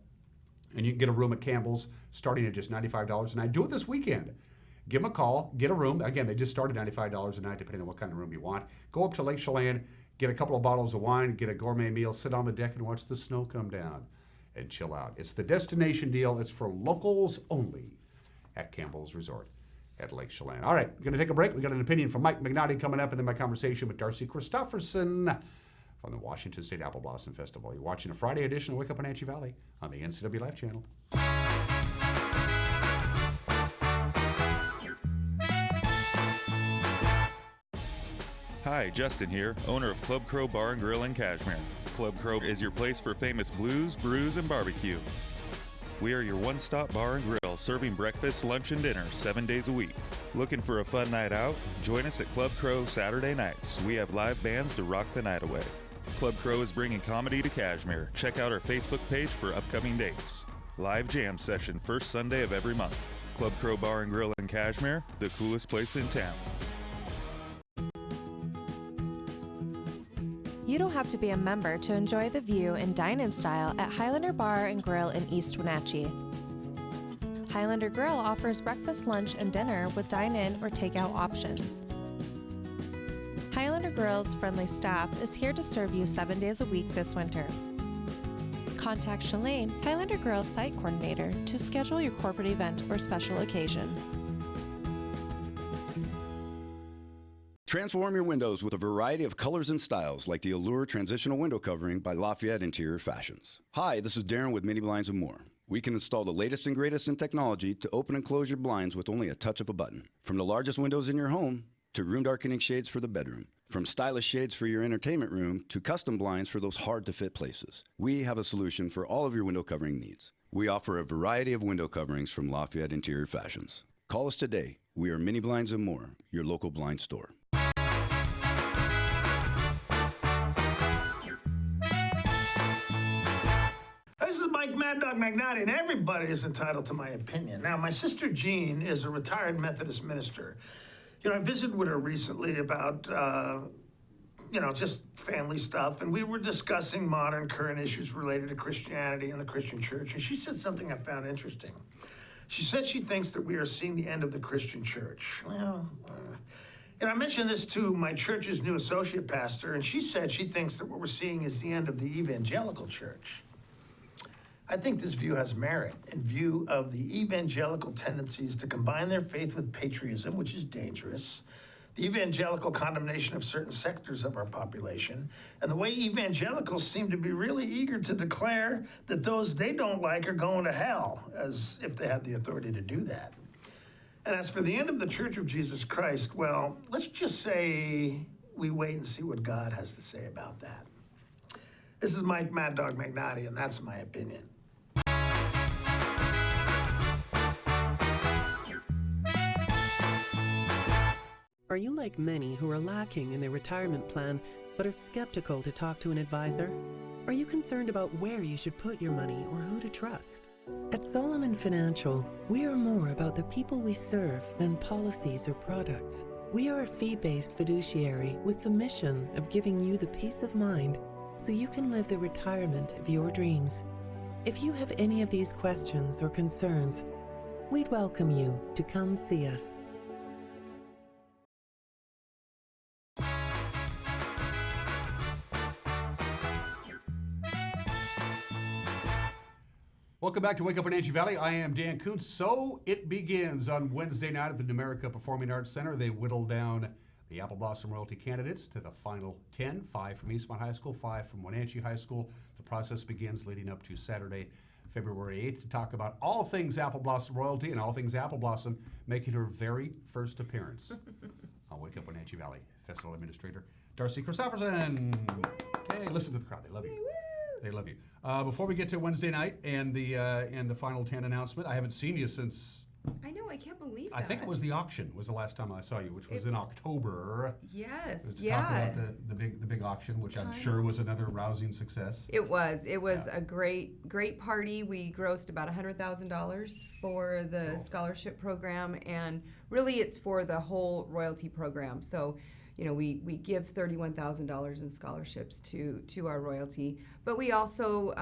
and you can get a room at Campbell's starting at just $95 a night. Do it this weekend. Give them a call, get a room. Again, they just started $95 a night, depending on what kind of room you want. Go up to Lake Chelan, get a couple of bottles of wine, get a gourmet meal, sit on the deck and watch the snow come down and chill out. It's the destination deal. It's for locals only at Campbell's Resort at Lake Chelan. All right, we're going to take a break. We got an opinion from Mike McNaughty coming up, and then my conversation with Darcy Christofferson from the Washington State Apple Blossom Festival. You're watching a Friday edition of Wake Up Wenatchee Valley on the NCW Life channel. Hi, Justin here, owner of Club Crow Bar and Grill in Cashmere. Club Crow is your place for famous blues, brews, and barbecue. We are your one-stop bar and grill, serving breakfast, lunch, and dinner 7 days a week. Looking for a fun night out? Join us at Club Crow Saturday nights. We have live bands to rock the night away. Club Crow is bringing comedy to Cashmere. Check out our Facebook page for upcoming dates. Live jam session first Sunday of every month. Club Crow Bar and Grill in Cashmere, the coolest place in town. You don't have to be a member to enjoy the view and dine in style at Highlander Bar and Grill in East Wenatchee. Highlander Grill offers breakfast, lunch, and dinner with dine-in or takeout options. Highlander Grill's friendly staff is here to serve you 7 days a week this winter. Contact Shalane, Highlander Grill's site coordinator, to schedule your corporate event or special occasion. Transform your windows with a variety of colors and styles like the Allure Transitional Window Covering by Lafayette Interior Fashions. Hi, this is Darren with Mini Blinds and More. We can install the latest and greatest in technology to open and close your blinds with only a touch of a button. From the largest windows in your home to room darkening shades for the bedroom. From stylish shades for your entertainment room to custom blinds for those hard-to-fit places. We have a solution for all of your window covering needs. We offer a variety of window coverings from Lafayette Interior Fashions. Call us today. We are Mini Blinds and More, your local blind store. This is Mike Mad Dog McNaughty, and everybody is entitled to my opinion. Now, my sister Jean is a retired Methodist minister. You know, I visited with her recently about, just family stuff, and we were discussing modern current issues related to Christianity and the Christian church, and she said something I found interesting. She said she thinks that we are seeing the end of the Christian church. Well, and I mentioned this to my church's new associate pastor, and she said she thinks that what we're seeing is the end of the evangelical church. I think this view has merit in view of the evangelical tendencies to combine their faith with patriotism, which is dangerous, the evangelical condemnation of certain sectors of our population, and the way evangelicals seem to be really eager to declare that those they don't like are going to hell, as if they had the authority to do that. And as for the end of the Church of Jesus Christ, well, let's just say we wait and see what God has to say about that. This is Mike Mad Dog McNaughty, and that's my opinion. Are you like many who are lacking in their retirement plan but are skeptical to talk to an advisor? Are you concerned about where you should put your money or who to trust? At Solomon Financial, we are more about the people we serve than policies or products. We are a fee-based fiduciary with the mission of giving you the peace of mind so you can live the retirement of your dreams. If you have any of these questions or concerns, we'd welcome you to come see us. Welcome back to Wake Up Wenatchee Valley. I am Dan Kuntz. So it begins on Wednesday night at the Numerica Performing Arts Center. They whittle down the Apple Blossom Royalty candidates to the final 10, 5 from Eastmont High School, 5 from Wenatchee High School. The process begins leading up to Saturday, February 8th to talk about all things Apple Blossom Royalty and all things Apple Blossom making her very first appearance on Wake Up Wenatchee Valley. Festival Administrator Darcy Christopherson. Hey, listen to the crowd. They love you. They love you. Before we get to Wednesday night and the final 10 announcement, I haven't seen you since. I know, I can't believe that. I think it was the auction was the last time I saw you, which was in October. Yes, to talk about the big auction, which I'm sure was another rousing success. It was a great party. We grossed about $100,000 for the scholarship program, and really it's for the whole royalty program. So, you know, we give $31,000 in scholarships to our royalty, but we also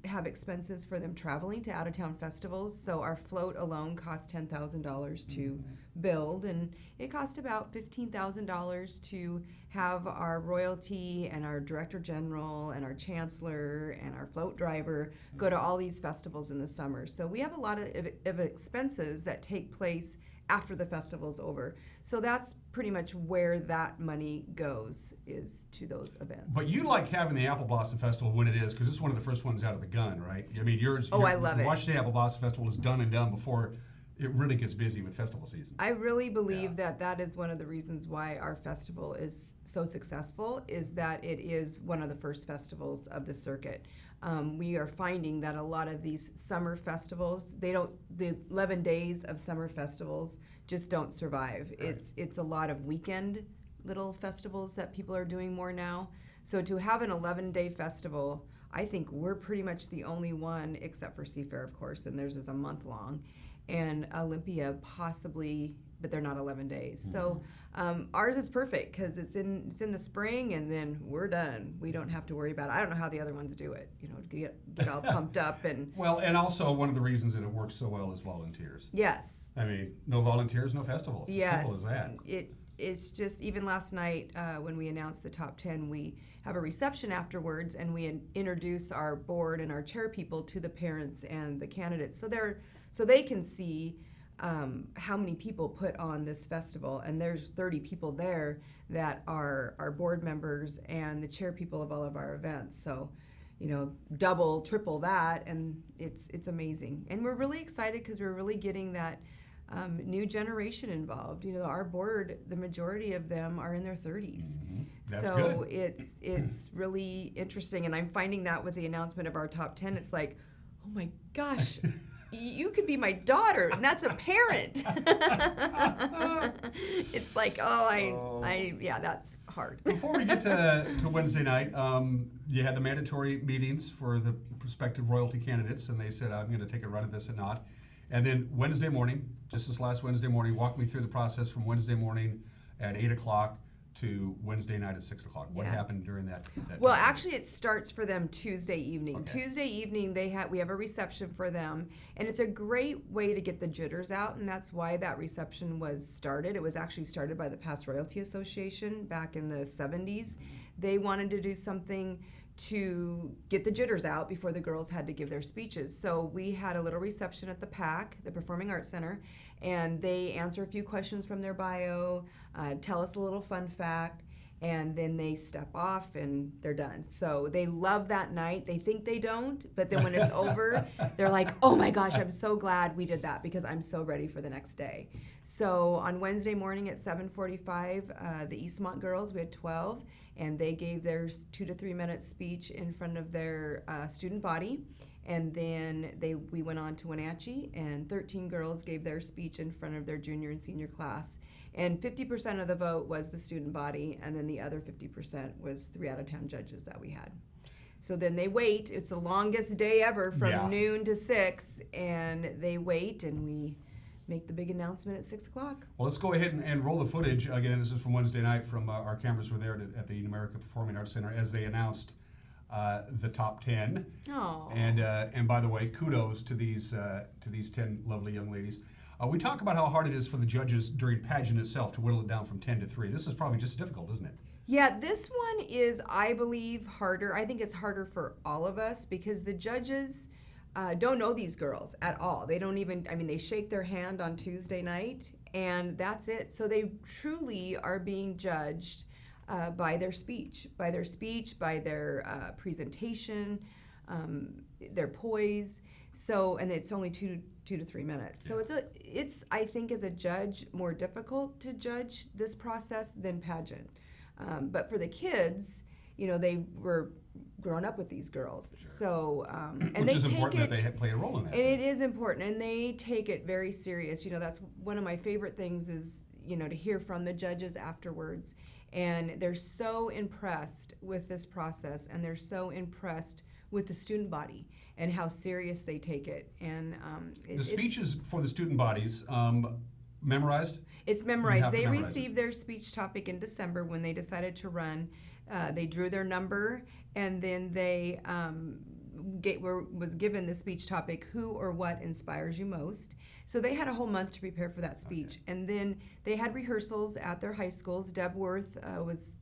have expenses for them traveling to out-of-town festivals. So our float alone costs $10,000 to build, and it cost about $15,000 to have our royalty and our director general and our chancellor and our float driver go to all these festivals in the summer. So we have a lot of expenses that take place after the festival's over. So that's pretty much where that money goes, is to those events. But you like having the Apple Blossom Festival when it is, because it's one of the first ones out of the gun, right? I mean, I love it. The Washington Apple Blossom Festival is done and done before it really gets busy with festival season. I really believe that is one of the reasons why our festival is so successful, is that it is one of the first festivals of the circuit. We are finding that a lot of these summer festivals, the 11 days of summer festivals just don't survive. Right. It's a lot of weekend little festivals that people are doing more now. So to have an 11-day festival, I think we're pretty much the only one, except for Seafair, of course, and theirs is a month long, and Olympia possibly, but they're not 11 days. Mm-hmm. So ours is perfect because it's in the spring, and then we're done. We don't have to worry about it. I don't know how the other ones do it, you know, to get all pumped up. And well, and also one of the reasons that it works so well is volunteers. Yes. I mean, no volunteers, no festival. It's as simple as that. It's just, even last night when we announced the top 10, we have a reception afterwards, and we introduce our board and our chair people to the parents and the candidates, so they can see how many people put on this festival. And there's 30 people there that are our board members and the chair people of all of our events. So, you know, double, triple that, and it's amazing. And we're really excited because we're really getting that new generation involved. You know, our board, the majority of them are in their 30s. Mm-hmm. That's so good. it's really interesting, and I'm finding that with the announcement of our top 10, it's like, oh my gosh, you could be my daughter, and that's a parent. It's like, that's hard. Before we get to Wednesday night, you had the mandatory meetings for the prospective royalty candidates, and they said, I'm going to take a run at this and not. And then Wednesday morning, just this last Wednesday morning, walk me through the process from Wednesday morning at 8 o'clock to Wednesday night at 6 o'clock. What happened during that Well, time? actually, it starts for them Tuesday evening. Okay. Tuesday evening, we have a reception for them, and it's a great way to get the jitters out, and that's why that reception was started. It was actually started by the Past Royalty Association back in the 70s. They wanted to do something to get the jitters out before the girls had to give their speeches. So we had a little reception at the PAC, the Performing Arts Center, and they answer a few questions from their bio, tell us a little fun fact, and then they step off and they're done. So they love that night. They think they don't, but then when it's over, they're like, oh my gosh, I'm so glad we did that because I'm so ready for the next day. So on Wednesday morning at 7:45, the Eastmont girls, we had 12, and they gave their 2 to 3 minute speech in front of their student body. And then we went on to Wenatchee, and 13 girls gave their speech in front of their junior and senior class. And 50% of the vote was the student body, and then the other 50% was 3 out-of-town judges that we had. So then they wait. It's the longest day ever from noon to 6, and they wait, and we make the big announcement at 6 o'clock. Well, let's go ahead and roll the footage. Again, this is from Wednesday night. From our cameras were there at the Eden America Performing Arts Center as they announced the top 10. Oh. And by the way, kudos to these 10 lovely young ladies. We talk about how hard it is for the judges during pageant itself to whittle it down from 10 to 3. This is probably just difficult, isn't it? Yeah, this one is, I believe, harder. I think it's harder for all of us because the judges don't know these girls at all. They don't even, they shake their hand on Tuesday night and that's it. So they truly are being judged by their speech, by their presentation, their poise. So, and it's only 2 to 3 minutes. So it's I think as a judge more difficult to judge this process than pageant. But for the kids, they were grown up with these girls. Sure. So, and which is important that they play a role in that. And it is important, and they take it very serious. That's one of my favorite things is, to hear from the judges afterwards. And they're so impressed with this process, and they're so impressed with the student body and how serious they take it. And the speeches for the student bodies memorized? It's memorized. They received their speech topic in December when they decided to run. They drew their number, and then they was given the speech topic, who or what inspires you most. So they had a whole month to prepare for that speech. Okay. And then they had rehearsals at their high schools. Deb Worth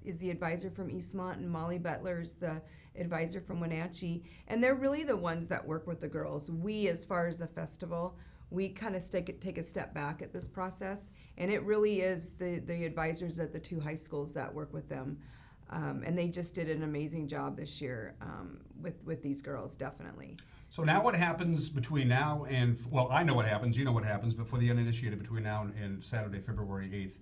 is the advisor from Eastmont, and Molly Butler's the advisor from Wenatchee. And they're really the ones that work with the girls. We, as far as the festival, we kind of take a step back at this process. And it really is the advisors at the 2 high schools that work with them. And they just did an amazing job this year with these girls, definitely. So now what happens between now and, well, I know what happens, you know what happens, but for the uninitiated between now and Saturday, February 8th,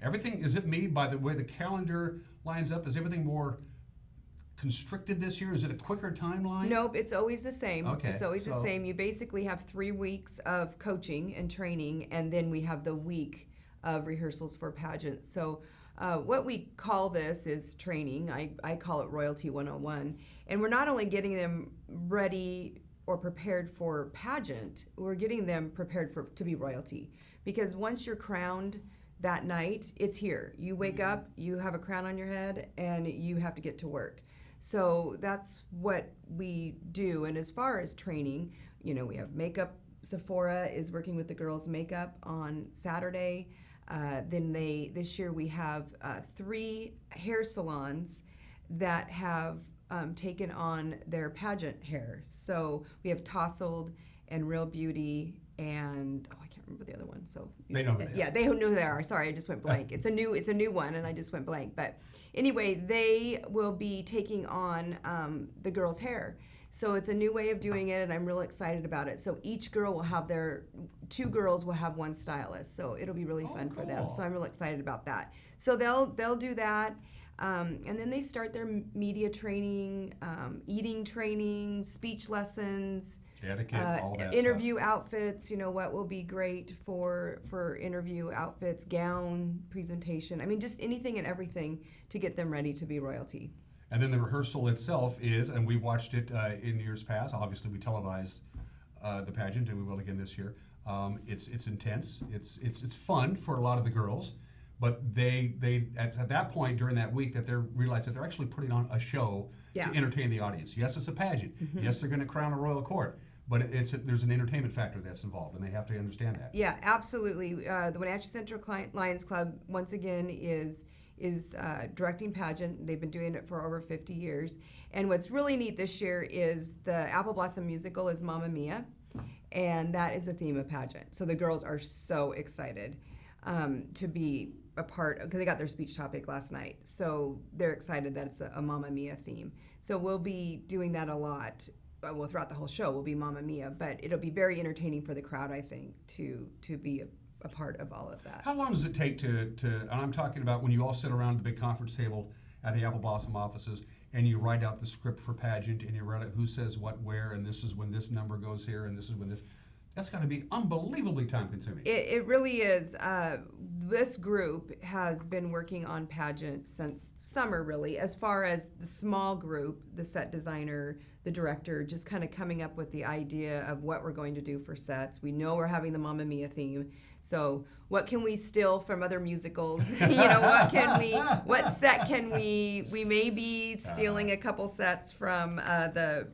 everything, is it made by the way the calendar lines up? Is everything more constricted this year? Is it a quicker timeline? Nope, it's always the same. Okay. It's always the same. You basically have 3 weeks of coaching and training, and then we have the week of rehearsals for pageants. So what we call this is training. I call it Royalty 101. And we're not only getting them ready or prepared for pageant, we're getting them prepared to be royalty. Because once you're crowned that night, it's here. You wake up, you have a crown on your head, and you have to get to work. So that's what we do. And as far as training, we have makeup. Sephora is working with the girls' makeup on Saturday. Then this year we have 3 hair salons that have taken on their pageant hair. So we have Tousled and Real Beauty and I can't remember the other one. So they know who they are. Yeah, they know who they are. Sorry, I just went blank. It's a new one, and I just went blank. But anyway, they will be taking on the girls' hair. So it's a new way of doing it, and I'm real excited about it. So each girl will have 2 girls will have 1 stylist. So it'll be really fun for them. So I'm real excited about that. So they'll do that. And then they start their media training, eating training, speech lessons, etiquette, all that interview stuff. Outfits. What will be great for interview outfits, gown, presentation. Just anything and everything to get them ready to be royalty. And then the rehearsal itself is, and we watched it in years past. Obviously, we televised the pageant, and we will again this year. It's intense. It's fun for a lot of the girls. But they at that point during that week that they realize that they're actually putting on a show to entertain the audience. Yes, it's a pageant. Mm-hmm. Yes, they're going to crown a royal court. But there's an entertainment factor that's involved, and they have to understand that. Yeah, absolutely. The Wenatchee Central Lions Club, once again, is directing pageant. They've been doing it for over 50 years. And what's really neat this year is the Apple Blossom musical is Mamma Mia, and that is the theme of pageant. So the girls are so excited. to be a part, because they got their speech topic last night. So they're excited that it's a Mamma Mia theme. So we'll be doing that a lot. Well, throughout the whole show will be Mamma Mia, but it'll be very entertaining for the crowd, I think, to be a part of all of that. How long does it take to and I'm talking about when you all sit around the big conference table at the Apple Blossom offices and you write out the script for pageant and you write out who says what where, and this is when this number goes here and this is when this, that's got to be unbelievably time consuming. It really is. This group has been working on pageant since summer, really, as far as the small group, the set designer, the director, just kind of coming up with the idea of what we're going to do for sets. We know we're having the Mamma Mia theme, so what can we steal from other musicals? What set can we may be stealing a couple sets from the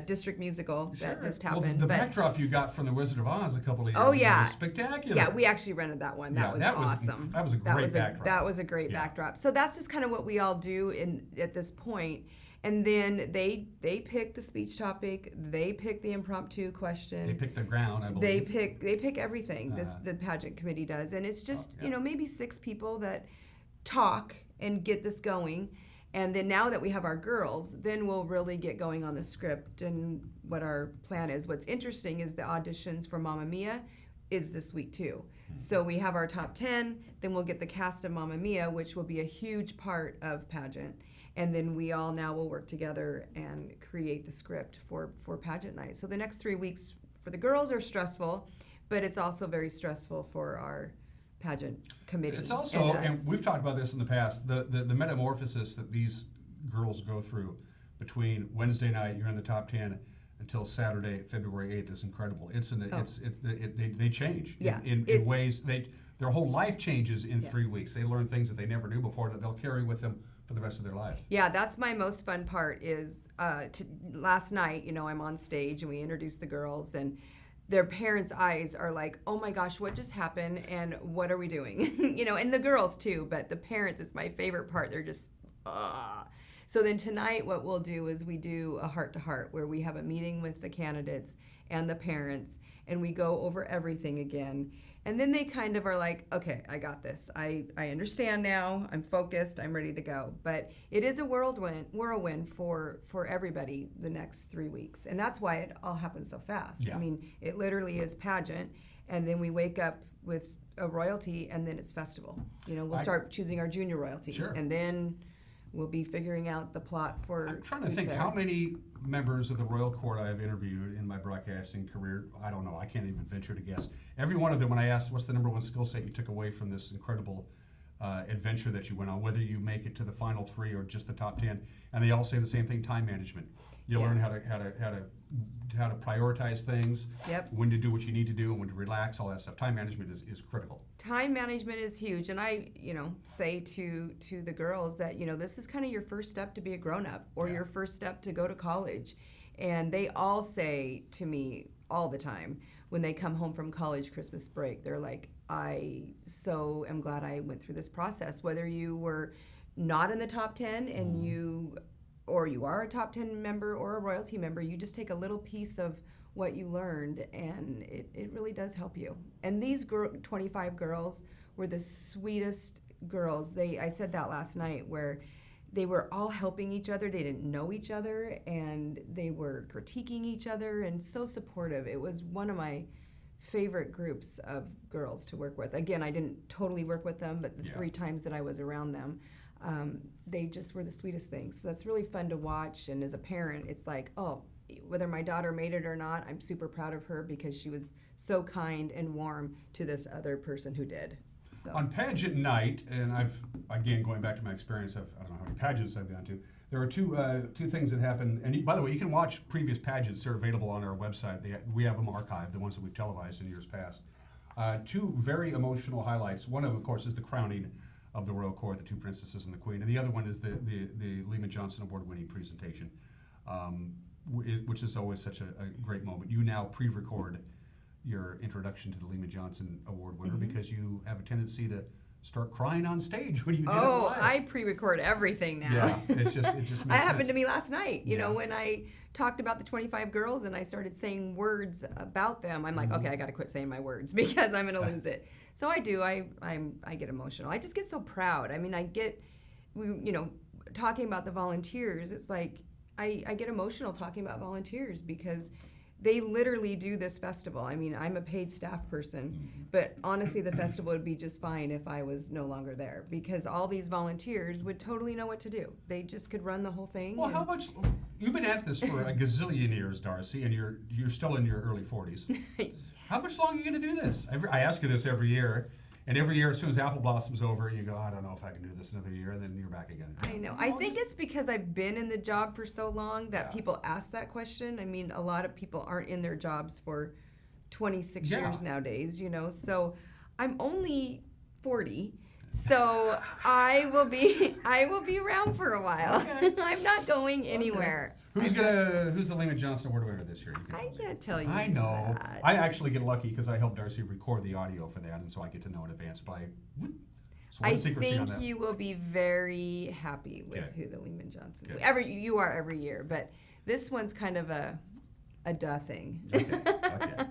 district musical that just happened. Well, the backdrop you got from The Wizard of Oz a couple of years ago was spectacular. Yeah, we actually rented that one. That was awesome. That was a great backdrop. That was a great backdrop. So that's just kind of what we all do at this point. And then they pick the speech topic, they pick the impromptu question. They pick the ground, I believe. They pick everything. The pageant committee does, and it's just maybe 6 people that talk and get this going. And then now that we have our girls, then we'll really get going on the script and what our plan is. What's interesting is the auditions for Mamma Mia is this week too. So we have our top 10, then we'll get the cast of Mamma Mia, which will be a huge part of pageant. And then we all now will work together and create the script for pageant night. So the next 3 weeks for the girls are stressful, but it's also very stressful for our pageant committee. It's also, and we've talked about this in the past, the metamorphosis that these girls go through between Wednesday night, you're in the top 10, until Saturday, February 8th is incredible. They change in ways, their whole life changes in 3 weeks. They learn things that they never knew before that they'll carry with them for the rest of their lives. Yeah, that's my most fun part is last night, I'm on stage and we introduce the girls and their parents' eyes are like, oh my gosh, what just happened and what are we doing? And the girls too, but the parents is my favorite part. They're just, So then tonight what we'll do is we do a heart-to-heart where we have a meeting with the candidates and the parents and we go over everything again. And then they kind of are like, okay, I got this. I understand now. I'm focused. I'm ready to go. But it is a whirlwind for everybody the next 3 weeks. And that's why it all happens so fast. Yeah. I mean, it literally is pageant. And then we wake up with a royalty and then it's festival. We'll start choosing our junior royalty. Sure. And then we'll be figuring out the plot for. I'm trying to think how many members of the Royal Court I've interviewed in my broadcasting career. I don't know. I can't even venture to guess. Every one of them, when I asked what's the number one skill set you took away from this incredible adventure that you went on, whether you make it to the final 3 or just the top 10, and they all say the same thing: time management. You learn how to prioritize things, when to do what you need to do, and when to relax, all that stuff. Time management is critical. Time management is huge, and I, say to the girls that this is kind of your first step to be a grown-up, or your first step to go to college, and they all say to me all the time when they come home from college Christmas break, they're like, I so am glad I went through this process. Whether you were not in the top 10 and you are a top 10 member or a royalty member, you just take a little piece of what you learned and it really does help you. And these 25 girls were the sweetest girls. I said that last night where they were all helping each other. They didn't know each other and they were critiquing each other and so supportive. It was one of my favorite groups of girls to work with. Again, I didn't totally work with them, but the 3 times that I was around them, they just were the sweetest things. So that's really fun to watch. And as a parent, it's like, oh, whether my daughter made it or not, I'm super proud of her because she was so kind and warm to this other person who did. So. On pageant night, and again, going back to my experience, I don't know how many pageants I've gone to, there are two things that happen. And by the way, you can watch previous pageants. They're available on our website. We have them archived, the ones that we've televised in years past. 2 very emotional highlights. One of them, of course, is the crowning of the Royal Court, the 2 princesses and the Queen. And the other one is the Lehman Johnson Award-winning presentation, which is always such a great moment. You now pre-record your introduction to the Lehman Johnson Award winner because you have a tendency to start crying on stage when you did it Oh, live. I pre-record everything now. Yeah, it just makes That happened sense. to me last night. You know, Yeah. when I talked about the 25 girls and I started saying words about them, I'm like, Mm-hmm. okay, I got to quit saying my words because I'm going to lose it. So I do. I get emotional. I just get so proud. I mean, talking about the volunteers, it's like I get emotional talking about volunteers because they literally do this festival. I mean, I'm a paid staff person, but honestly, the festival would be just fine if I was no longer there because all these volunteers would totally know what to do. They just could run the whole thing. Well, how much? You've been at this for a gazillion years, Darcy, and you're still in your early 40s. How much longer are you going to do this? I ask you this every year, and every year, as soon as Apple Blossom's over, you go, I don't know if I can do this another year, and then you're back again. I know. I think it's because I've been in the job for so long that people ask that question. I mean, a lot of people aren't in their jobs for 26 years nowadays, you know. So I'm only 40. So I will be around for a while. Okay. I'm not going anywhere. Who's the Lehman Johnson Award winner this year? I can't tell you. I know. that. I actually get lucky because I helped Darcy record the audio for that, and so I get to know in advance. But so what I is secrecy on think that? you will be very happy with who the Lehman Johnson. Good. You are every year, but this one's kind of a duh thing. Okay.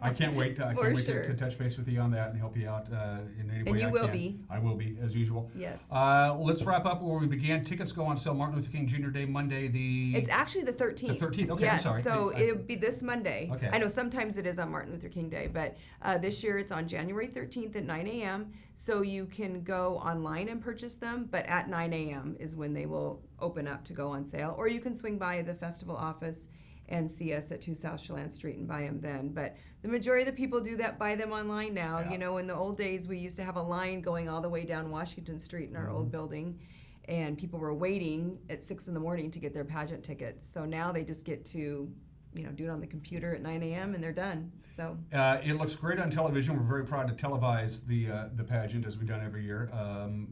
I can't wait. I For can't wait sure. to touch base with you on that and help you out in any way And you I will can. be. I will be, as usual. Yes. Let's wrap up where we began. Tickets go on sale Martin Luther King Jr. Day, Monday. It's actually the 13th. The 13th. Okay, yes, I'm sorry. So it'll be this Monday. Okay. I know sometimes it is on Martin Luther King Day, but this year it's on January 13th at 9 a.m. So you can go online and purchase them, but at 9 a.m. is when they will open up to go on sale. Or you can swing by the festival office and see us at 2 South Chelan Street and buy them then. But the majority of the people do that, buy them online now. Yeah. You know, in the old days, we used to have a line going all the way down Washington Street in our old building, and people were waiting at 6 in the morning to get their pageant tickets. So now they just get to, do it on the computer at 9 a.m. and they're done. So it looks great on television. We're very proud to televise the pageant as we've done every year.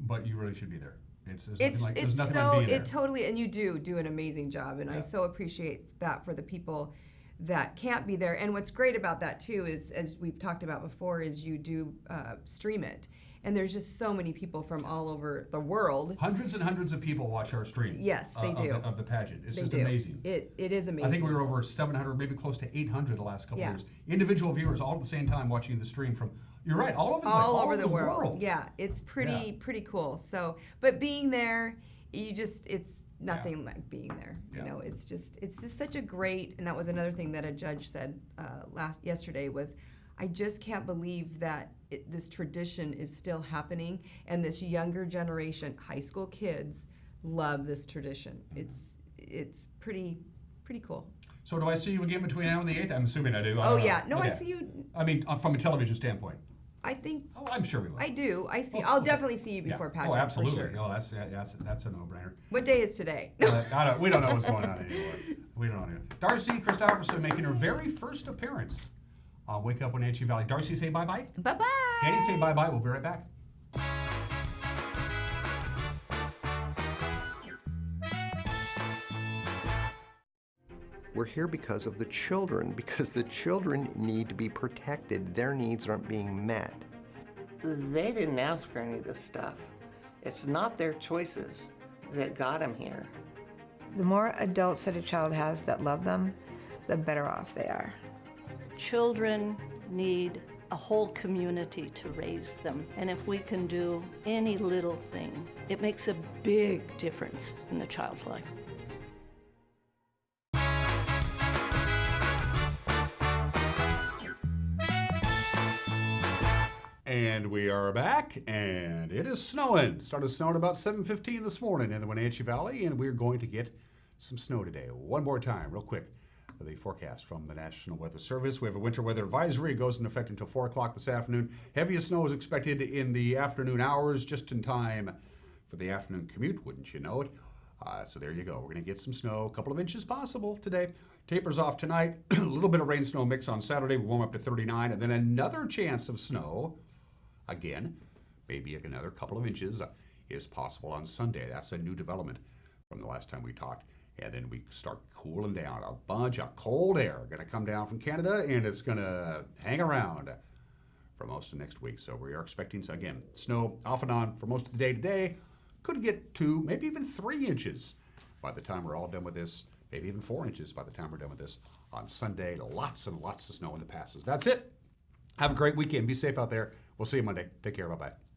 But you really should be there. There's nothing like being there. Totally, and you do an amazing job, and I so appreciate that for the people that can't be there. And what's great about that too is, as we've talked about before, is you do stream it, and there's just so many people from all over the world. Hundreds and hundreds of people watch our stream. Yes, they do. Of the pageant. It's They just do. amazing. It is amazing. I think we were over 700, maybe close to 800 the last couple Yeah. years. Individual viewers all at the same time watching the stream from. You're right, all over the world. Yeah, it's pretty cool. So, but being there, it's nothing like being there. You know, it's just such a great. And that was another thing that a judge said yesterday was, I just can't believe that this tradition is still happening, and this younger generation, high school kids, love this tradition. It's pretty cool. So do I see you again between now and the 8th? I'm assuming I do. Oh yeah, no, I see you. I mean, from a television standpoint. I think. Oh, I'm sure we will. I do. I see. Oh, I'll okay. definitely see you before pageant. Oh, absolutely. For sure. Oh, that's a no-brainer. What day is today? We don't know what's going on anymore. We don't know. Darcy Christopherson making her very first appearance on Wake Up Wenatchee Valley. Darcy, say bye-bye. Bye-bye. Danny, say bye-bye. We'll be right back. We're here because of the children, because the children need to be protected. Their needs aren't being met. They didn't ask for any of this stuff. It's not their choices that got them here. The more adults that a child has that love them, the better off they are. Children need a whole community to raise them. And if we can do any little thing, it makes a big difference in the child's life. And we are back, and it is snowing. Started snowing about 7:15 this morning in the Wenatchee Valley, and we're going to get some snow today. One more time, real quick. The forecast from the National Weather Service. We have a winter weather advisory. It goes into effect until 4 o'clock this afternoon. Heaviest snow is expected in the afternoon hours, just in time for the afternoon commute, wouldn't you know it? So there you go. We're going to get some snow, a couple of inches possible today. Tapers off tonight. A little bit of rain-snow mix on Saturday. We warm up to 39, and then another chance of snow. Again, maybe another couple of inches is possible on Sunday. That's a new development from the last time we talked. And then we start cooling down. A bunch of cold air going to come down from Canada, and it's going to hang around for most of next week. So we are expecting, again, snow off and on for most of the day today. Could get 2, maybe even 3 inches by the time we're all done with this. Maybe even 4 inches by the time we're done with this on Sunday. Lots and lots of snow in the passes. That's it. Have a great weekend. Be safe out there. We'll see you Monday. Take care. Bye-bye.